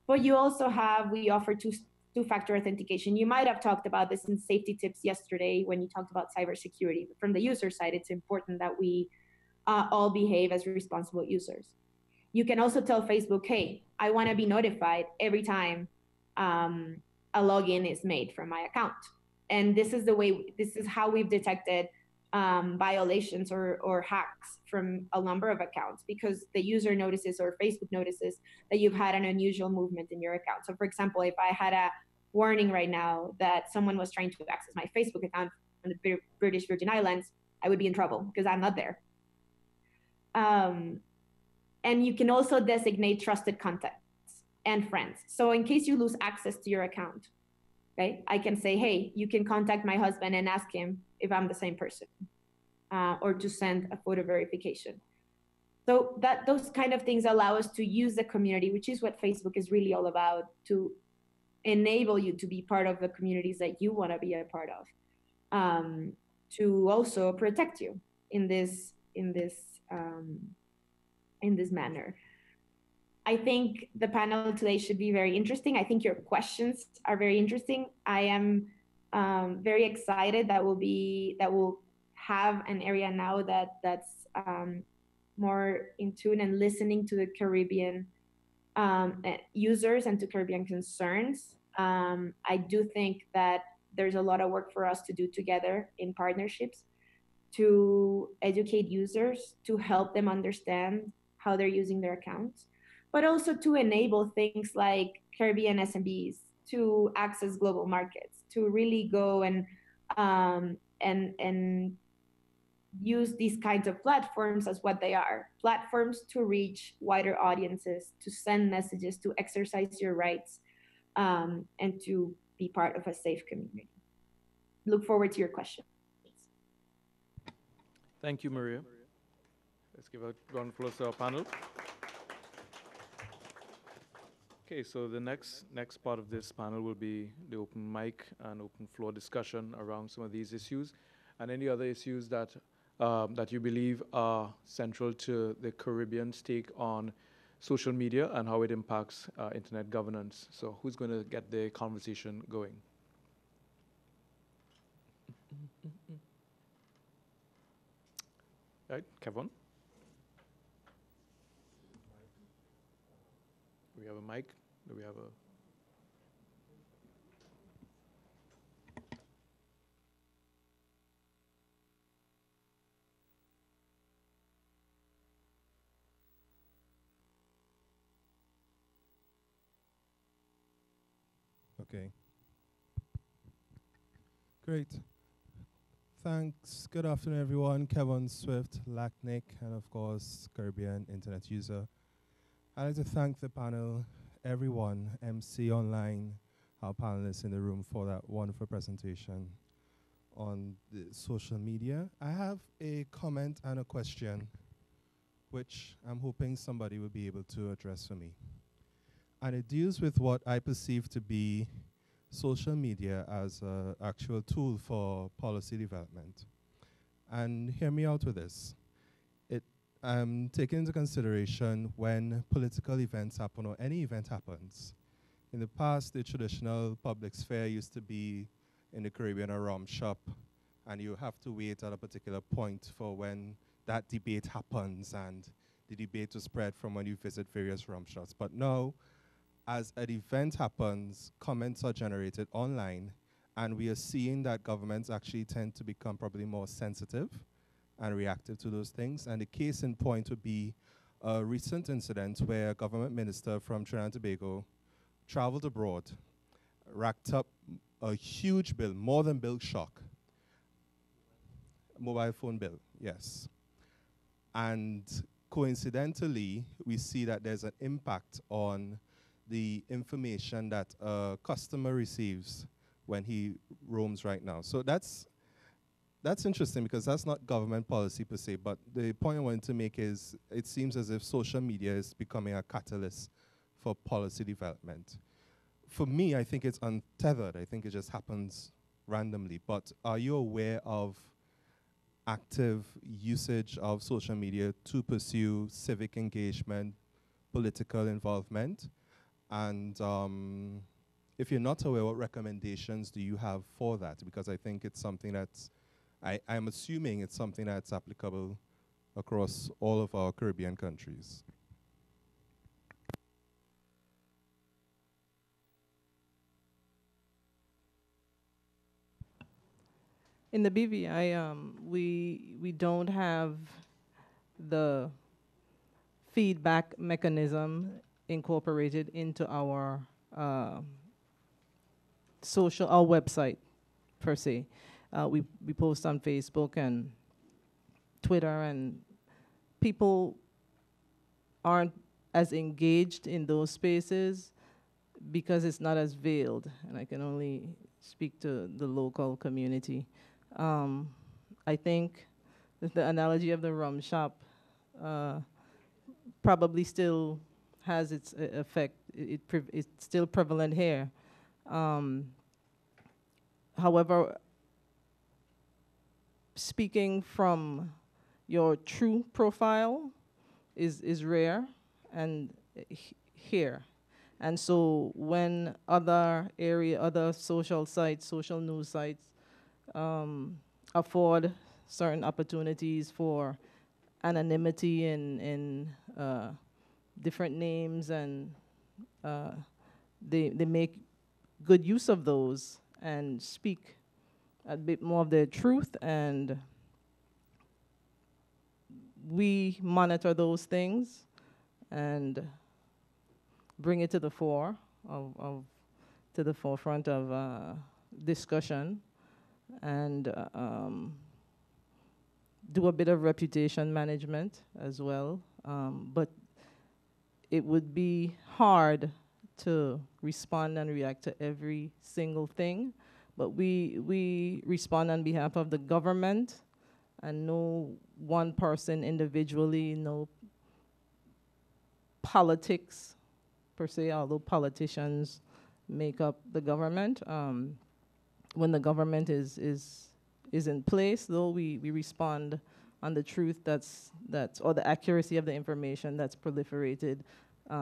but you also have, we offer two-factor authentication. You might have talked about this in safety tips yesterday when you talked about cybersecurity. But from the user side, it's important that we all behave as responsible users. You can also tell Facebook, hey, I want to be notified every time a login is made from my account. And this is the way, this is how we've detected violations or hacks from a number of accounts because the user notices or Facebook notices that you've had an unusual movement in your account. So for example, if I had a warning right now that someone was trying to access my Facebook account from the British Virgin Islands, I would be in trouble because I'm not there. And you can also designate trusted contacts and friends. So in case you lose access to your account, okay, I can say, hey, you can contact my husband and ask him if I'm the same person, or to send a photo verification. So that those kind of things allow us to use the community, which is what Facebook is really all about, to enable you to be part of the communities that you want to be a part of, to also protect you in this manner. I think the panel today should be very interesting. I think your questions are very interesting. I am very excited that we'll have an area now that's more in tune and listening to the Caribbean users and to Caribbean concerns. I do think that there's a lot of work for us to do together in partnerships to educate users, to help them understand how they're using their accounts, but also to enable things like Caribbean SMBs to access global markets, to really go and use these kinds of platforms as what they are, platforms to reach wider audiences, to send messages, to exercise your rights, and to be part of a safe community. Look forward to your questions. Thank you, Maria. Let's give a round of applause to our panel. Okay, so the next part of this panel will be the open mic and open floor discussion around some of these issues and any other issues that that you believe are central to the Caribbean's take on social media and how it impacts internet governance. So who's going to get the conversation going? Right, Kevin? Do we have a mic? Do we have a... Okay. Great. Thanks. Good afternoon, everyone. Kevin Swift, LACNIC, and of course, Caribbean internet user. I'd like to thank the panel, everyone, MC Online, our panelists in the room for that wonderful presentation on the social media. I have a comment and a question, which I'm hoping somebody will be able to address for me. And it deals with what I perceive to be social media as an actual tool for policy development. And hear me out with this. Taking into consideration when political events happen or any event happens. In the past, the traditional public sphere used to be in the Caribbean a rum shop, and you have to wait at a particular point for when that debate happens, and the debate will spread from when you visit various rum shops. But now, as an event happens, comments are generated online, and we are seeing that governments actually tend to become probably more sensitive and reactive to those things. And the case in point would be a recent incident where a government minister from Trinidad and Tobago traveled abroad, racked up a huge bill, more than bill shock. Mobile phone bill, yes. And coincidentally, we see that there's an impact on the information that a customer receives when he roams right now. So that's interesting because that's not government policy per se, but the point I wanted to make is it seems as if social media is becoming a catalyst for policy development. For me, I think it's untethered. I think it just happens randomly. But are you aware of active usage of social media to pursue civic engagement, political involvement? And if you're not aware, what recommendations do you have for that? Because I think it's something that's, I'm assuming it's something that's applicable across all of our Caribbean countries. In the BVI, we don't have the feedback mechanism incorporated into our our website per se. We post on Facebook and Twitter, and people aren't as engaged in those spaces because it's not as veiled, and I can only speak to the local community. I think that the analogy of the rum shop probably still has its effect. It's still prevalent here. However, speaking from your true profile is rare and here. And so when other social sites, social news sites afford certain opportunities for anonymity in different names, and they make good use of those and speak a bit more of their truth, and we monitor those things and bring it to the forefront of discussion, and do a bit of reputation management as well. But it would be hard to respond and react to every single thing. But we respond on behalf of the government, and no one person individually, no politics per se, although politicians make up the government. When the government is in place, though, we respond on the truth that's or the accuracy of the information that's proliferated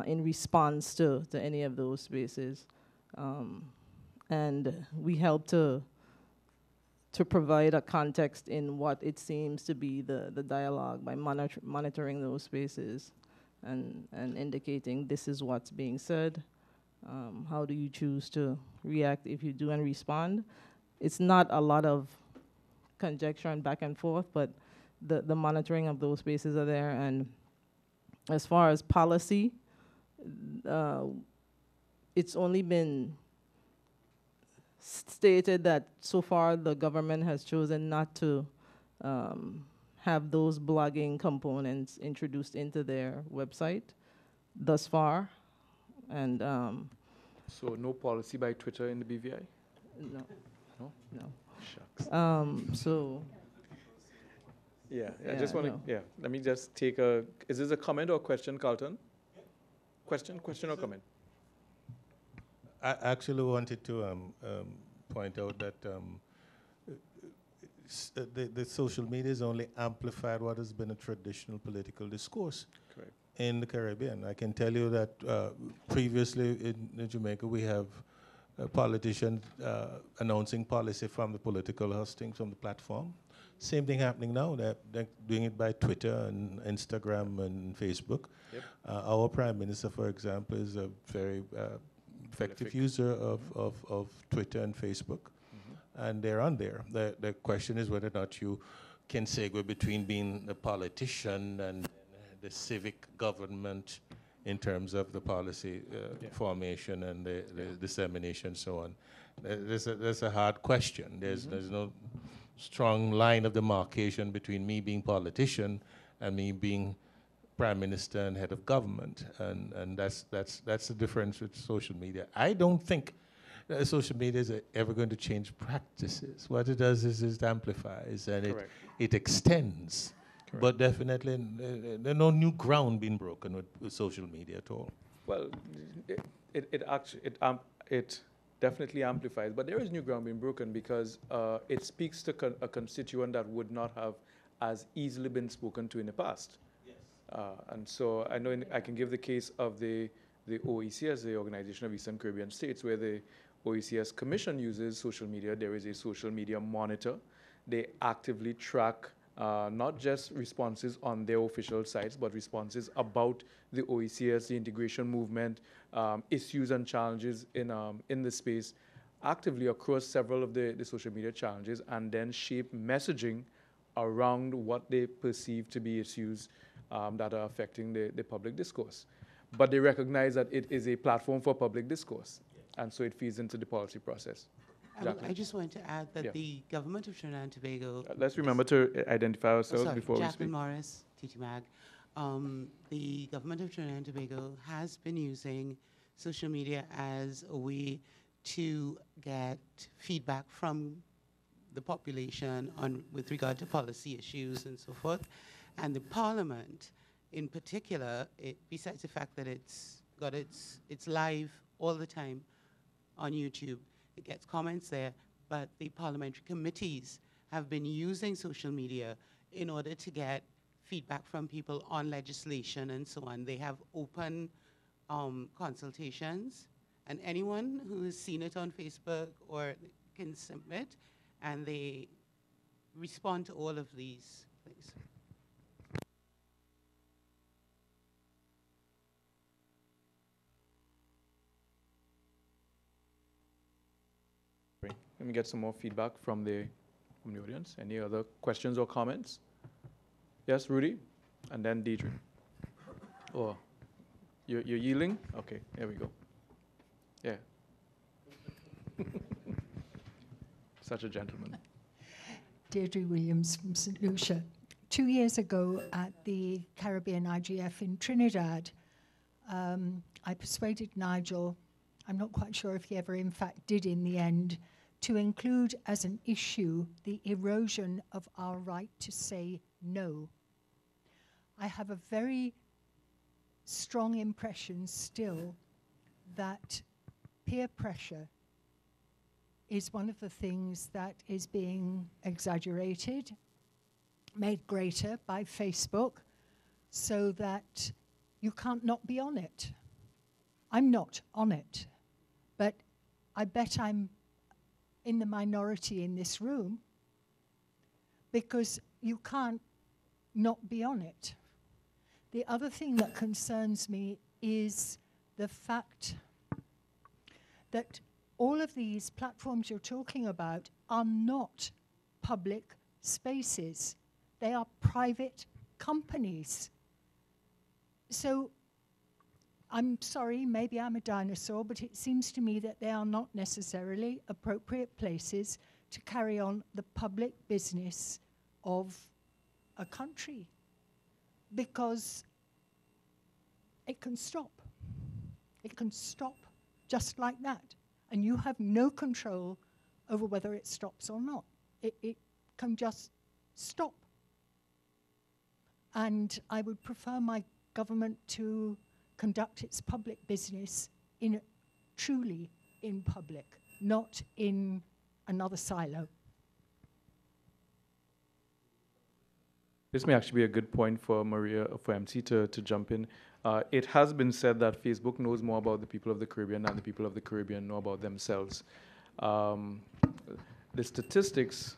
in response to any of those spaces. And we help to provide a context in what it seems to be the dialogue by monitoring those spaces and indicating this is what's being said. How do you choose to react if you do and respond? It's not a lot of conjecture and back and forth, but the monitoring of those spaces are there. And as far as policy, it's only been stated that so far the government has chosen not to have those blogging components introduced into their website thus far. And So no policy by Twitter in the BVI? no. No? No. Shucks. So Yeah, I Yeah, just want to, no. yeah, let me just take is this a comment or a question, Carlton? Question or comment? I actually wanted to point out that the social media has only amplified what has been a traditional political discourse Correct. in the Caribbean. I can tell you that previously in Jamaica we have politicians announcing policy from the political hustings from the platform. Same thing happening now. They're doing it by Twitter and Instagram and Facebook. Yep. Our Prime Minister, for example, is a very effective user of Twitter and Facebook. And they're on there. The question is whether or not you can segue between being a politician and the civic government in terms of the policy formation and the dissemination and so on. There's a hard question. There's no strong line of demarcation between me being politician and me being prime minister and head of government, and that's the difference with social media. I don't think social media is ever going to change practices. What it does is it amplifies and it extends. Correct. But definitely there's no new ground being broken with social media at all. Well, it definitely amplifies, but there is new ground being broken because it speaks to a constituent that would not have as easily been spoken to in the past. Yes. And so I know I can give the case of the OECS, the Organization of Eastern Caribbean States, where the OECS Commission uses social media. There is a social media monitor. They actively track not just responses on their official sites, but responses about the OECS, the integration movement, issues and challenges in the space. actively across several of the social media challenges and then shape messaging around what they perceive to be issues that are affecting the public discourse. But they recognize that it is a platform for public discourse, and so it feeds into the policy process. I just want to add that the government of Trinidad and Tobago... let's remember to identify ourselves before we speak. Jacqueline Morris, TT-Mag. The government of Trinidad and Tobago has been using social media as a way to get feedback from the population with regard to policy issues and so forth. And the Parliament, in particular, besides the fact that it's live all the time on YouTube, it gets comments there, but the parliamentary committees have been using social media in order to get feedback from people on legislation and so on. They have open consultations, and anyone who has seen it on Facebook or can submit, and they respond to all of these things. Let me get some more feedback from the audience. Any other questions or comments? Yes, Rudy? And then Deidre. Oh, you're yielding? Okay, there we go. Yeah. Such a gentleman. Deirdre Williams from St. Lucia. 2 years ago at the Caribbean IGF in Trinidad, I persuaded Nigel, I'm not quite sure if he ever in fact did in the end, to include as an issue the erosion of our right to say no. I have a very strong impression still that peer pressure is one of the things that is being exaggerated, made greater by Facebook, so that you can't not be on it. I'm not on it, but I bet I'm in the minority in this room because you can't not be on it. The other thing that concerns me is the fact that all of these platforms you're talking about are not public spaces. They are private companies. So I'm sorry, maybe I'm a dinosaur, but it seems to me that they are not necessarily appropriate places to carry on the public business of a country, because it can stop. It can stop just like that. And you have no control over whether it stops or not. It can just stop. And I would prefer my government to conduct its public business truly in public, not in another silo. This may actually be a good point for Maria, for MC to jump in. It has been said that Facebook knows more about the people of the Caribbean than the people of the Caribbean know about themselves. The statistics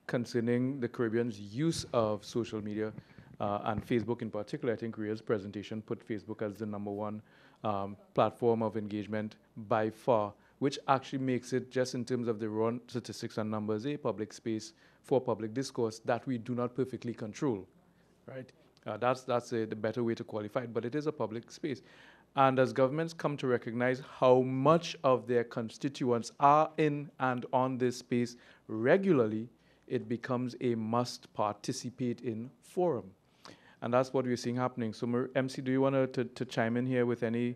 concerning the Caribbean's use of social media and Facebook in particular, I think Ria's presentation put Facebook as the #1 platform of engagement by far, which actually makes it, just in terms of the raw statistics and numbers, a public space for public discourse that we do not perfectly control, right? That's the better way to qualify it, but it is a public space. And as governments come to recognize how much of their constituents are in and on this space regularly, it becomes a must participate in forum. And that's what we're seeing happening. So MC, do you want to chime in here with any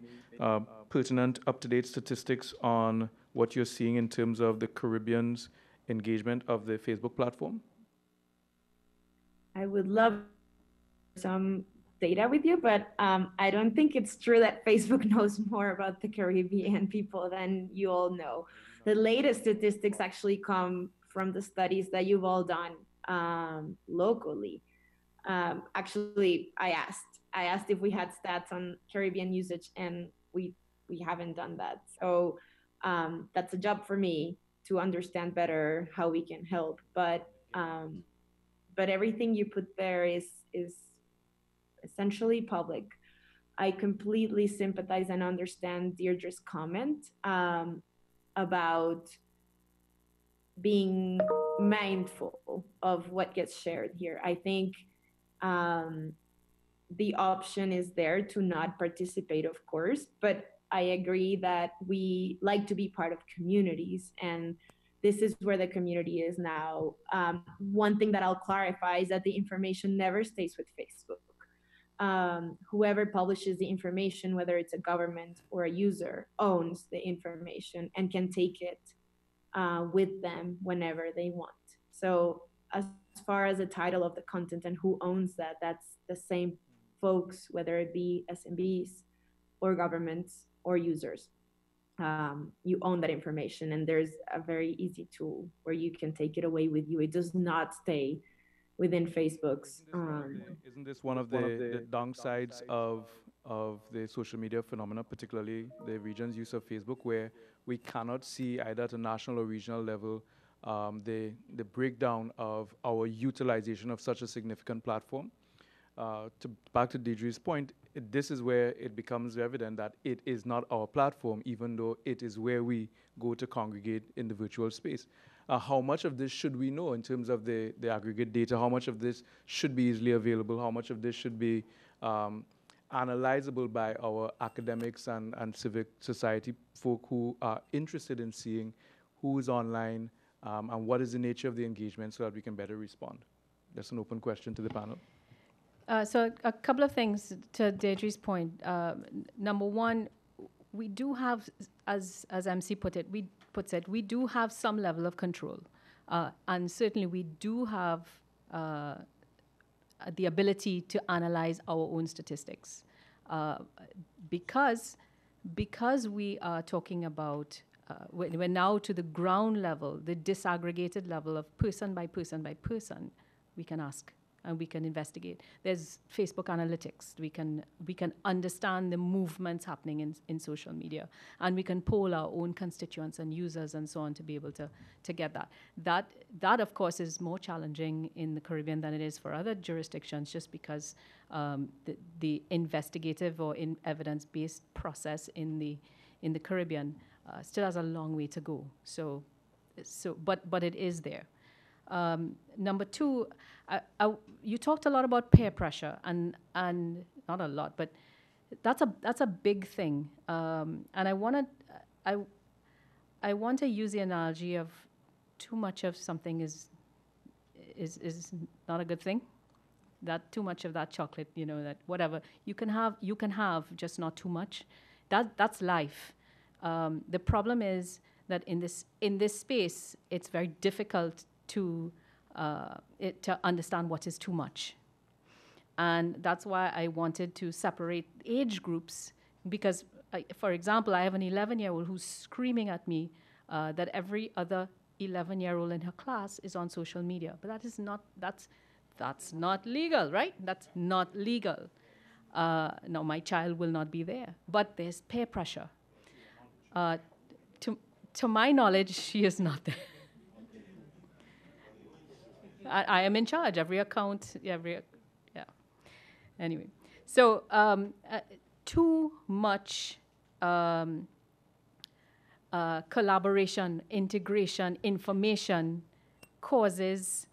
pertinent up-to-date statistics on what you're seeing in terms of the Caribbean's engagement of the Facebook platform? I would love some data with you, but I don't think it's true that Facebook knows more about the Caribbean people than you all know. The latest statistics actually come from the studies that you've all done locally. Actually, I asked if we had stats on Caribbean usage, and we haven't done that. So that's a job for me to understand better how we can help. But everything you put there is essentially public. I completely sympathize and understand Deirdre's comment. about being mindful of what gets shared here. I think the option is there to not participate, of course, but I agree that we like to be part of communities, and this is where the community is now. One thing that I'll clarify is that the information never stays with Facebook. Whoever publishes the information, whether it's a government or a user, owns the information and can take it with them whenever they want. So as far as the title of the content and who owns that, that's the same folks, whether it be SMBs or governments or users. You own that information, and there's a very easy tool where you can take it away with you. It does not stay within Facebook's. Isn't this one of the downsides of the social media phenomena, particularly the region's use of Facebook, where we cannot see either at a national or regional level the breakdown of our utilization of such a significant platform? Back to Deidre's point, this is where it becomes evident that it is not our platform, even though it is where we go to congregate in the virtual space. How much of this should we know in terms of the aggregate data? How much of this should be easily available? How much of this should be analyzable by our academics and civic society folk who are interested in seeing who is online and what is the nature of the engagement so that we can better respond? That's an open question to the panel. So a couple of things to Deirdre's point. Number one, we do have, as MC puts it, we do have some level of control. And certainly we do have the ability to analyze our own statistics. Because we are talking about, we're now to the ground level, the disaggregated level of person by person by person, we can ask and we can investigate. There's Facebook analytics. We can understand the movements happening in social media, and we can poll our own constituents and users and so on to be able to get that. That of course is more challenging in the Caribbean than it is for other jurisdictions, just because the investigative or in evidence-based process in the Caribbean still has a long way to go. But it is there. Number two, you talked a lot about peer pressure, and not a lot, but that's a big thing. And I want to use the analogy of too much of something is not a good thing. That too much of that chocolate, that whatever you can have, just not too much. That's life. The problem is that in this space, it's very difficult to understand what is too much. And that's why I wanted to separate age groups, because, for example, I have an 11-year-old who's screaming at me that every other 11-year-old in her class is on social media. But that's not legal, right? That's not legal. Now, my child will not be there. But there's peer pressure. To my knowledge, she is not there. I am in charge. Every account, yeah. Anyway, so too much collaboration, integration, information causes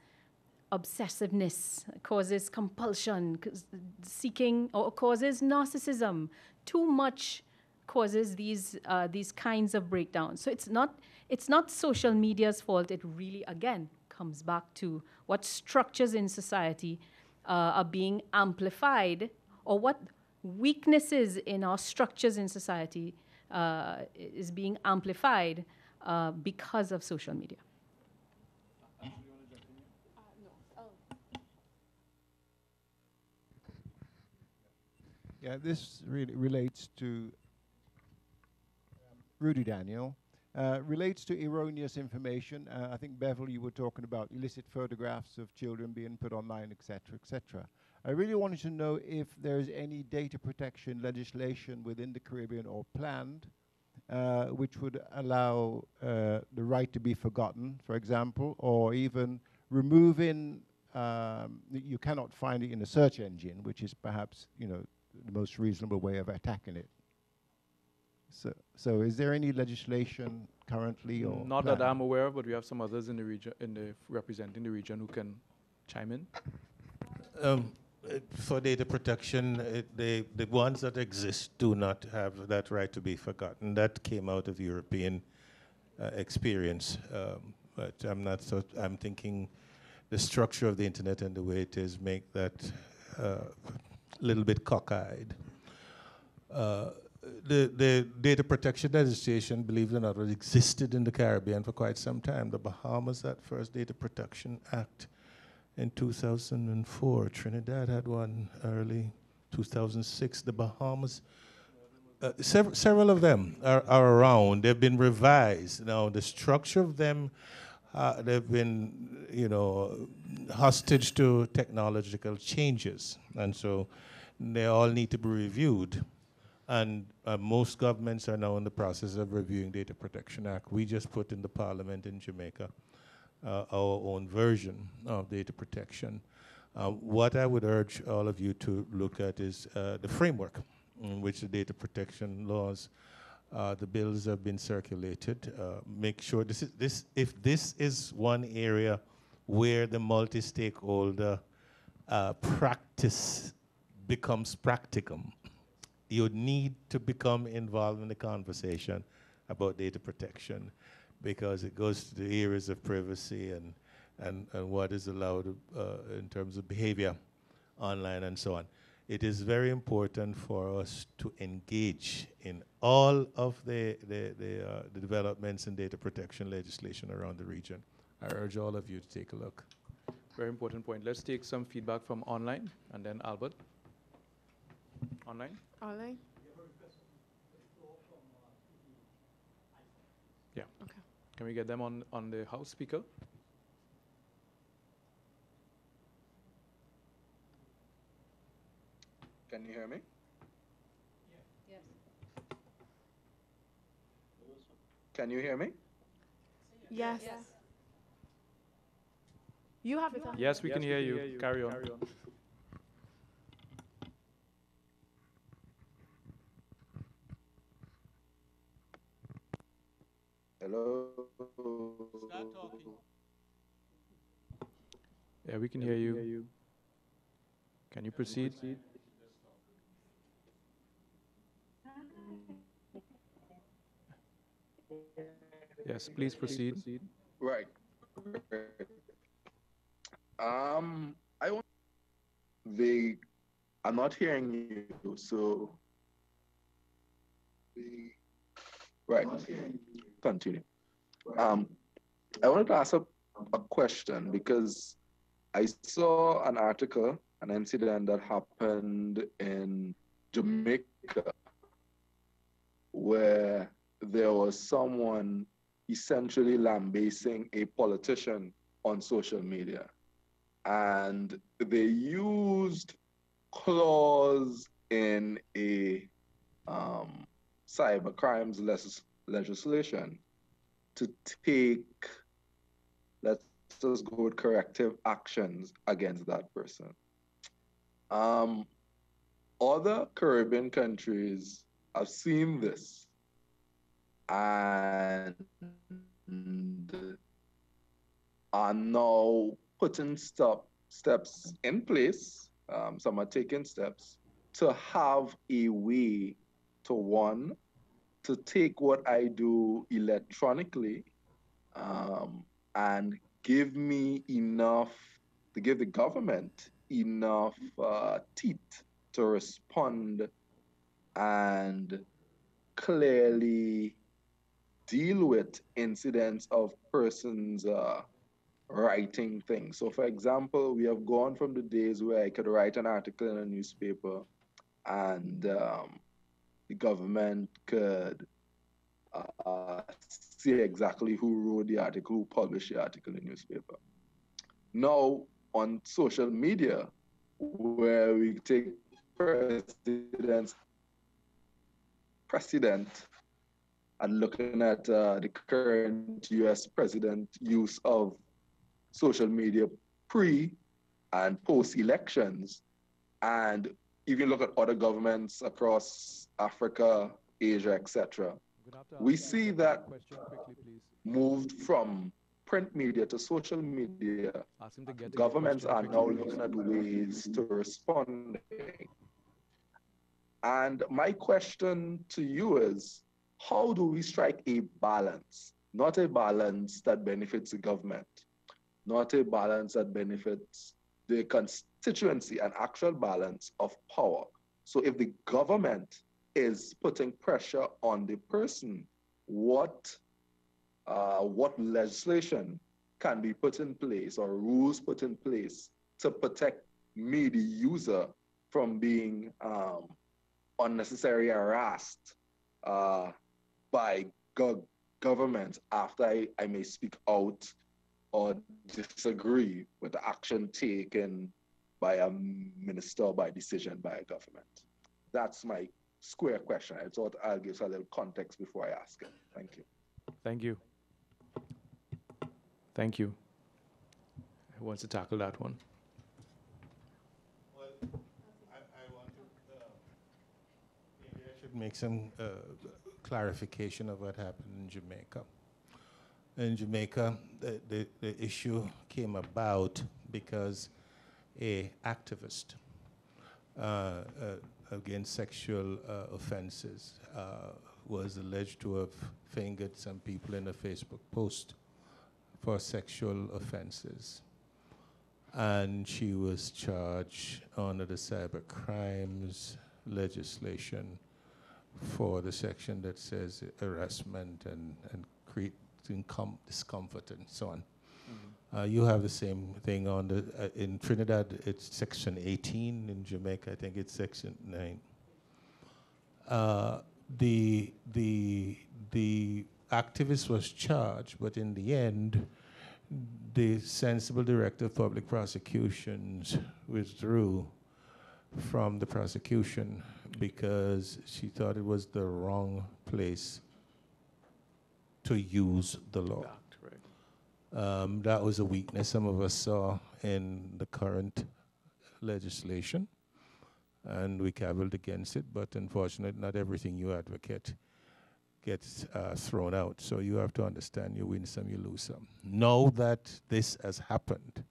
obsessiveness, causes compulsion, seeking, or causes narcissism. Too much causes these kinds of breakdowns. So it's not social media's fault. It really, again, comes back to what structures in society are being amplified, or what weaknesses in our structures in society is being amplified because of social media. Yeah, this really relates to Rudy Daniel. Relates to erroneous information. I think, Bevel, you were talking about illicit photographs of children being put online, et cetera, et cetera. I really wanted to know if there's any data protection legislation within the Caribbean or planned which would allow the right to be forgotten, for example, or even removing, you cannot find it in a search engine, which is perhaps, the most reasonable way of attacking it. So is there any legislation currently or Not that planned? I'm aware of, but we have some others in the region, representing the region, who can chime in. For data protection, the ones that exist do not have that right to be forgotten. That came out of European experience, but I'm thinking the structure of the internet and the way it is make that a little bit cockeyed. The data protection legislation, believe it or not, existed in the Caribbean for quite some time. The Bahamas had first Data Protection Act in 2004. Trinidad had one early 2006. The Bahamas, several of them are around. They've been revised. Now, the structure of them, they've been, hostage to technological changes. And so they all need to be reviewed. And most governments are now in the process of reviewing Data Protection Act. We just put in the parliament in Jamaica our own version of data protection. What I would urge all of you to look at is the framework in which the data protection laws, the bills have been circulated. Make sure if this is one area where the multi-stakeholder practice becomes practicum, you need to become involved in the conversation about data protection, because it goes to the areas of privacy and what is allowed in terms of behavior online and so on. It is very important for us to engage in all of the developments in data protection legislation around the region. I urge all of you to take a look. Very important point. Let's take some feedback from online, and then Albert. Online? Online? Yeah. Okay. Can we get them on the house speaker? Can you hear me? Yes. Can you hear me? Yes. You have it on. Yes, we can hear you. Carry on. Hello. Start talking. Yeah, we can hear you. Can you proceed? Yes, please proceed. Right. I want I'm not hearing you, so right. Continue. I wanted to ask a question, because I saw an article, an incident that happened in Jamaica, where there was someone essentially lambasting a politician on social media. And they used clause in a cyber crimes legislation to take, let's just go with corrective actions against that person. Other Caribbean countries have seen this and are now putting steps in place. Some are taking steps to have a way to, one, to take what I do electronically and give me enough, to give the government enough teeth to respond and clearly deal with incidents of persons writing things. So for example, we have gone from the days where I could write an article in a newspaper and the government could see exactly who wrote the article, who published the article in the newspaper. Now, on social media, where we take precedent and looking at the current US president use of social media pre and post elections, and even look at other governments across Africa Asia, etc., we see that moved from print media to social media, governments are now looking at ways to respond. And my question to you is, how do we strike a balance? Not a balance that benefits the government, not a balance that benefits the constituency, an actual balance of power. So if the government is putting pressure on the person, what legislation can be put in place or rules put in place to protect me, the user, from being unnecessarily harassed by government after I may speak out or disagree with the action taken by a minister or by decision by a government? That's my square question. I thought I'll give a little context before I ask it. Thank you. Thank you. Thank you. Who wants to tackle that one? Well, I want to, maybe I should make some clarification of what happened in Jamaica. In Jamaica, the issue came about because a activist against sexual offenses was alleged to have fingered some people in a Facebook post for sexual offenses. And she was charged under the cyber crimes legislation for the section that says harassment and creating discomfort and so on. Mm-hmm. You have the same thing on the in Trinidad. It's section 18. In Jamaica, I think it's section 9. The activist was charged, but in the end, the sensible director of public prosecutions withdrew from the prosecution because she thought it was the wrong place to use the law. That was a weakness some of us saw in the current legislation, and we cavilled against it, but unfortunately, not everything you advocate gets thrown out. So you have to understand you win some, you lose some. Know that this has happened,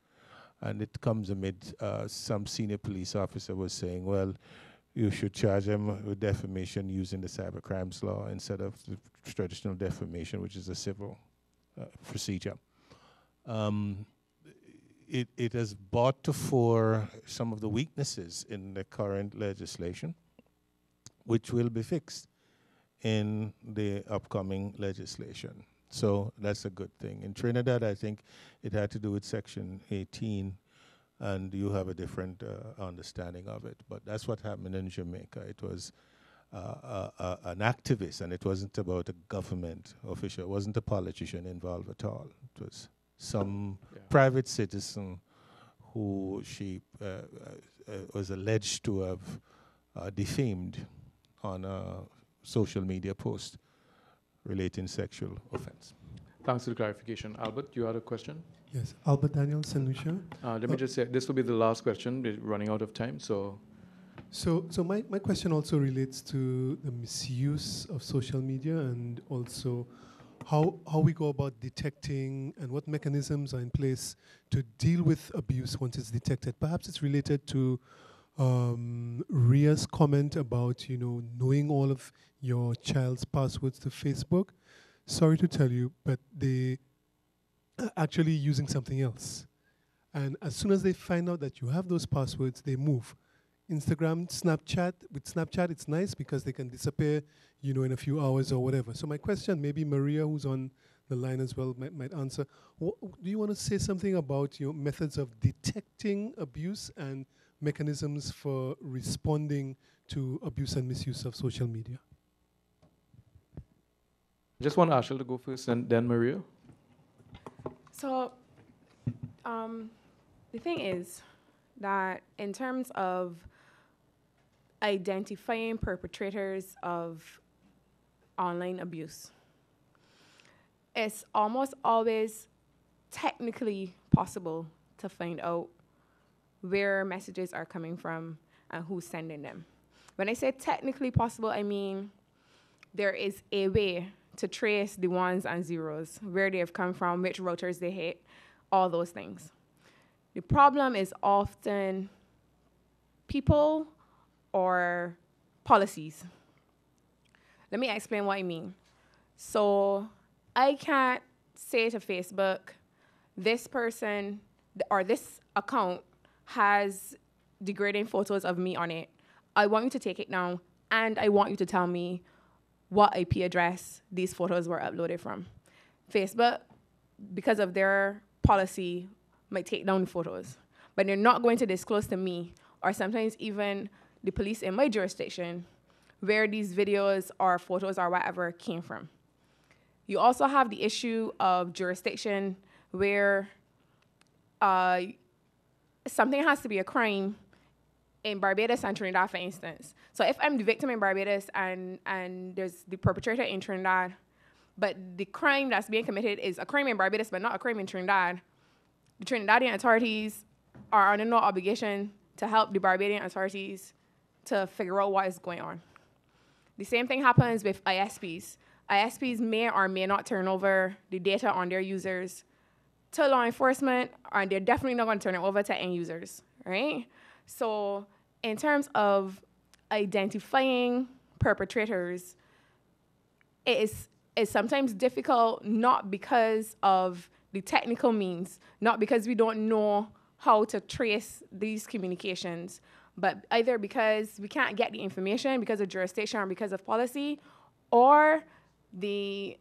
and it comes amid some senior police officer was saying, well, you should charge them with defamation using the cybercrimes law instead of the traditional defamation, which is a civil procedure. It has brought to fore some of the weaknesses in the current legislation, which will be fixed in the upcoming legislation. So that's a good thing. In Trinidad, I think it had to do with Section 18, and you have a different understanding of it. But that's what happened in Jamaica. It was an activist, and it wasn't about a government official. It wasn't a politician involved at all. It was some private citizen who she was alleged to have defamed on a social media post relating sexual offense. Thanks for the clarification. Albert, you had a question? Yes, Albert Daniel, St. Lucia. Let me just say, this will be the last question. We're running out of time, so. So my question also relates to the misuse of social media and also how we go about detecting and what mechanisms are in place to deal with abuse once it's detected. Perhaps it's related to Ria's comment about, knowing all of your child's passwords to Facebook. Sorry to tell you, but they are actually using something else. And as soon as they find out that you have those passwords, they move. Instagram, Snapchat, with Snapchat, it's nice because they can disappear, in a few hours or whatever. So my question, maybe Maria, who's on the line as well, might answer. Do you want to say something about your methods of detecting abuse and mechanisms for responding to abuse and misuse of social media? Just want Ashel to go first and then Maria. So the thing is that in terms of identifying perpetrators of online abuse, it's almost always technically possible to find out where messages are coming from and who's sending them. When I say technically possible, I mean there is a way to trace the ones and zeros, where they have come from, which routers they hit, all those things. The problem is often people or policies. Let me explain what I mean. So I can't say to Facebook, this person or this account has degrading photos of me on it. I want you to take it down, and I want you to tell me what IP address these photos were uploaded from. Facebook, because of their policy, might take down the photos, but they're not going to disclose to me, or sometimes even the police in my jurisdiction, where these videos or photos or whatever came from. You also have the issue of jurisdiction, where something has to be a crime in Barbados and Trinidad, for instance. So if I'm the victim in Barbados and there's the perpetrator in Trinidad, but the crime that's being committed is a crime in Barbados but not a crime in Trinidad, the Trinidadian authorities are under no obligation to help the Barbadian authorities to figure out what is going on. The same thing happens with ISPs. ISPs may or may not turn over the data on their users to law enforcement, and they're definitely not going to turn it over to end users, right? So in terms of identifying perpetrators, it is sometimes difficult, not because of the technical means, not because we don't know how to trace these communications, but either because we can't get the information because of jurisdiction or because of policy, or the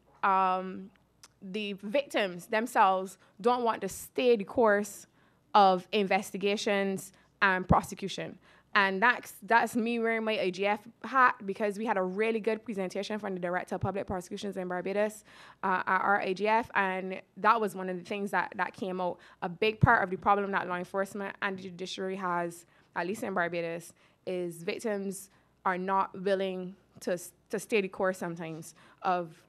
victims themselves don't want to stay the course of investigations and prosecution. And that's me wearing my IGF hat, because we had a really good presentation from the Director of Public Prosecutions in Barbados at our IGF, and that was one of the things that came out. A big part of the problem that law enforcement and the judiciary has, at least in Barbados, is victims are not willing to stay the course sometimes of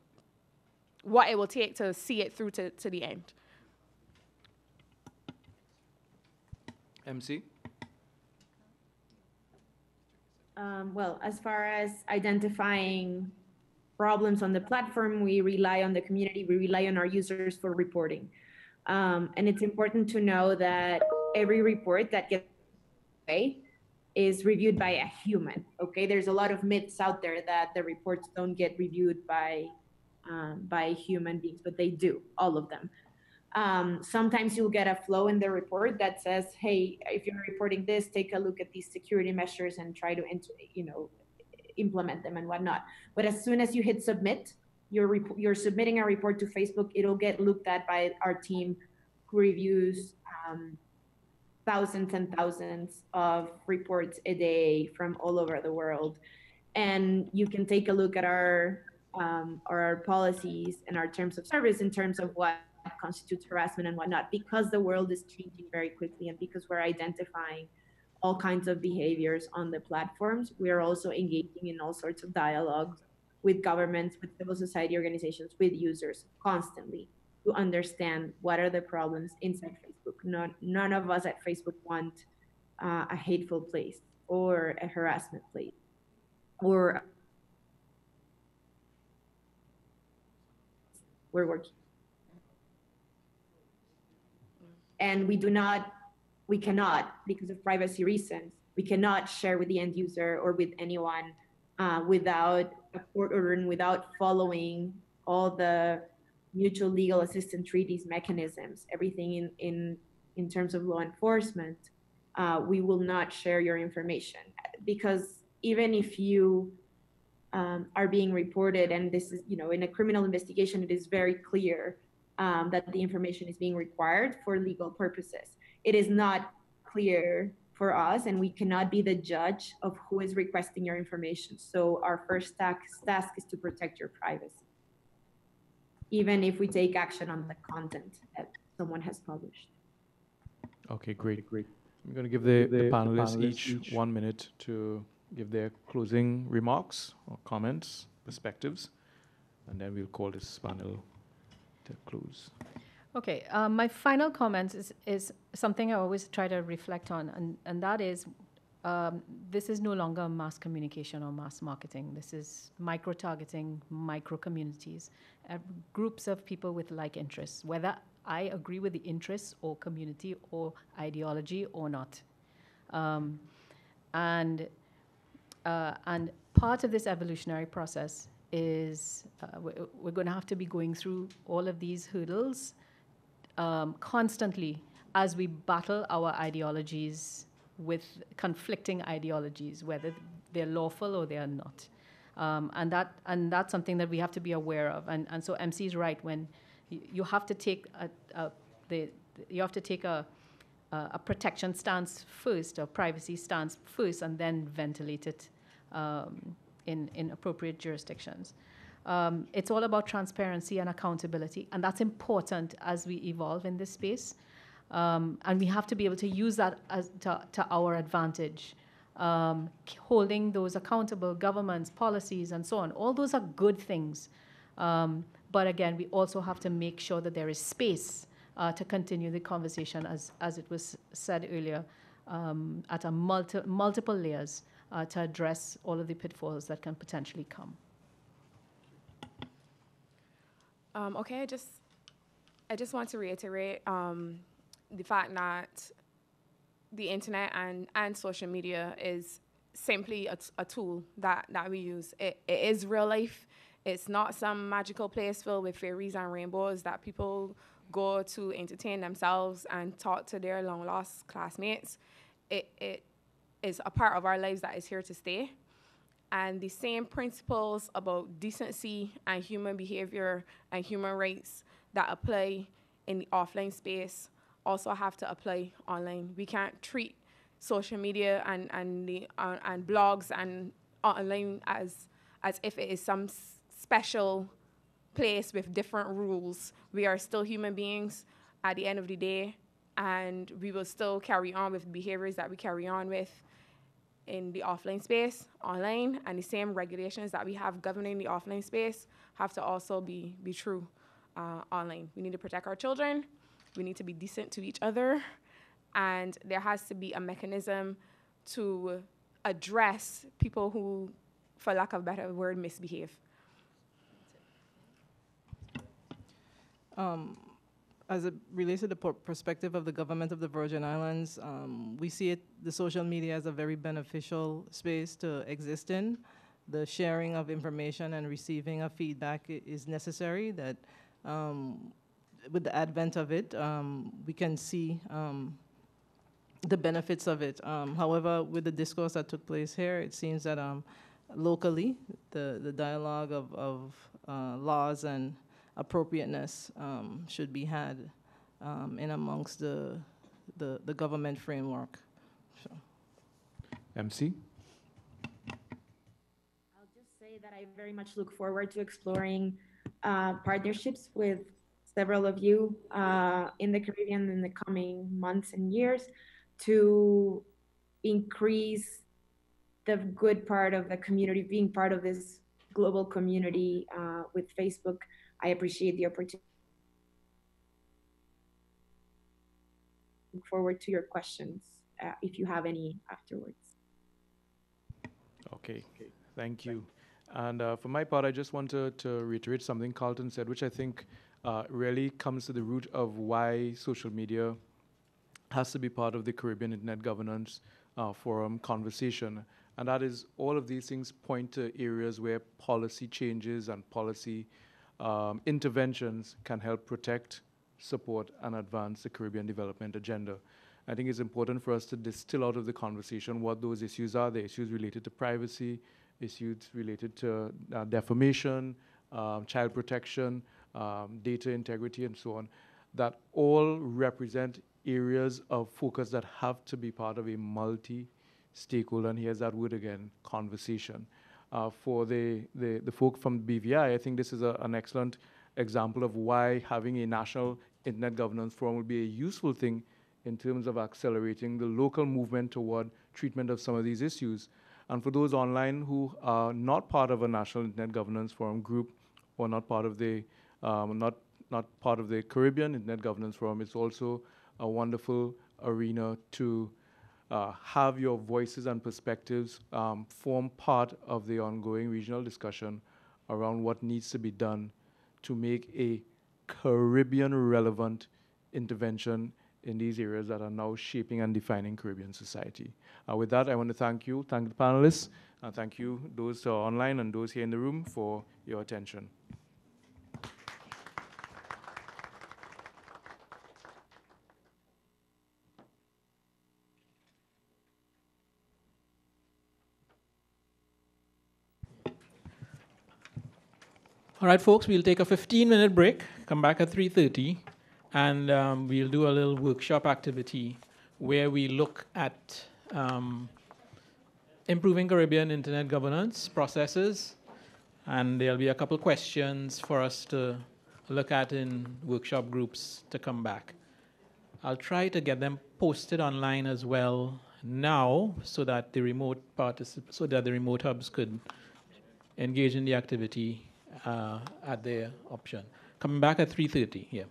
what it will take to see it through to the end. MC? Well, as far as identifying problems on the platform, we rely on the community, we rely on our users for reporting. And it's important to know that every report that gets away is reviewed by a human, okay? There's a lot of myths out there that the reports don't get reviewed by human beings, but they do, all of them. Sometimes you'll get a flow in the report that says, hey, if you're reporting this, take a look at these security measures and try to implement them and whatnot. But as soon as you hit submit, you're submitting a report to Facebook, it'll get looked at by our team, who reviews thousands and thousands of reports a day from all over the world. And you can take a look at our policies and our terms of service in terms of what constitutes harassment and whatnot, because the world is changing very quickly and because we're identifying all kinds of behaviors on the platforms. We are also engaging in all sorts of dialogues with governments, with civil society organizations, with users constantly to understand what are the problems inside Facebook. None of us at Facebook want a hateful place or a harassment place or we're working. And we cannot, because of privacy reasons, we cannot share with the end user or with anyone without a court order and without following all the mutual legal assistance treaties mechanisms, everything in terms of law enforcement. We will not share your information, because even if you are being reported, and this is, in a criminal investigation, it is very clear that the information is being required for legal purposes. It is not clear for us, and we cannot be the judge of who is requesting your information. So our first task is to protect your privacy, even if we take action on the content that someone has published. Okay, great. I'm going to give the panelists each 1 minute to give their closing remarks or comments, perspectives, and then we'll call this panel to close. Okay, my final comment is something I always try to reflect on, and that is this is no longer mass communication or mass marketing. This is micro-targeting, micro-communities, groups of people with like interests, whether I agree with the interests or community or ideology or not. And part of this evolutionary process is we're going to have to be going through all of these hurdles constantly as we battle our ideologies with conflicting ideologies, whether they're lawful or they are not. And that's something that we have to be aware of. And so MC is right when you have to take a protection stance first, a privacy stance first, and then ventilate it in appropriate jurisdictions. It's all about transparency and accountability, and that's important as we evolve in this space. And we have to be able to use that to our advantage. Holding those accountable, governments, policies, and so on. All those are good things. But again, we also have to make sure that there is space to continue the conversation, as it was said earlier, at a multiple layers to address all of the pitfalls that can potentially come. Okay, I just want to reiterate the fact that the internet and social media is simply a tool that we use. It is real life. It's not some magical place filled with fairies and rainbows that people go to entertain themselves and talk to their long-lost classmates. It is a part of our lives that is here to stay. And the same principles about decency and human behavior and human rights that apply in the offline space also have to apply online. We can't treat social media and blogs and online as if it is some special place with different rules. We are still human beings at the end of the day, and we will still carry on with behaviors that we carry on with in the offline space, online, and the same regulations that we have governing the offline space have to also be true online. We need to protect our children. We need to be decent to each other, and there has to be a mechanism to address people who, for lack of a better word, misbehave. As it relates to the perspective of the government of the Virgin Islands, we see the social media as a very beneficial space to exist in. The sharing of information and receiving of feedback is necessary. That with the advent of it, we can see the benefits of it. However, with the discourse that took place here, it seems that locally, the dialogue of laws and appropriateness should be had in amongst the government framework. So. MC? I'll just say that I very much look forward to exploring partnerships with several of you in the Caribbean in the coming months and years to increase the good part of the community, being part of this global community with Facebook. I appreciate the opportunity. Look forward to your questions if you have any afterwards. Okay, thank you. And for my part, I just want to reiterate something Carlton said, which I think really comes to the root of why social media has to be part of the Caribbean Internet Governance Forum conversation. And that is all of these things point to areas where policy changes and policy interventions can help protect, support, and advance the Caribbean development agenda. I think it's important for us to distill out of the conversation what those issues are. The issues related to privacy, issues related to defamation, child protection, data integrity, and so on, that all represent areas of focus that have to be part of a multi-stakeholder, and here's that word again, conversation. For the folk from BVI, I think this is an excellent example of why having a national internet governance forum would be a useful thing in terms of accelerating the local movement toward treatment of some of these issues. And for those online who are not part of a national internet governance forum group or not part of the not part of the Caribbean Internet Governance Forum, it's also a wonderful arena to have your voices and perspectives form part of the ongoing regional discussion around what needs to be done to make a Caribbean-relevant intervention in these areas that are now shaping and defining Caribbean society. With that, I want to thank the panelists, and thank you, those who are online and those here in the room, for your attention. All right, folks, we'll take a 15-minute break, come back at 3:30, and we'll do a little workshop activity where we look at improving Caribbean internet governance processes, and there'll be a couple questions for us to look at in workshop groups to come back. I'll try to get them posted online as well now so that the remote hubs could engage in the activity at their option. Coming back at 3:30 here.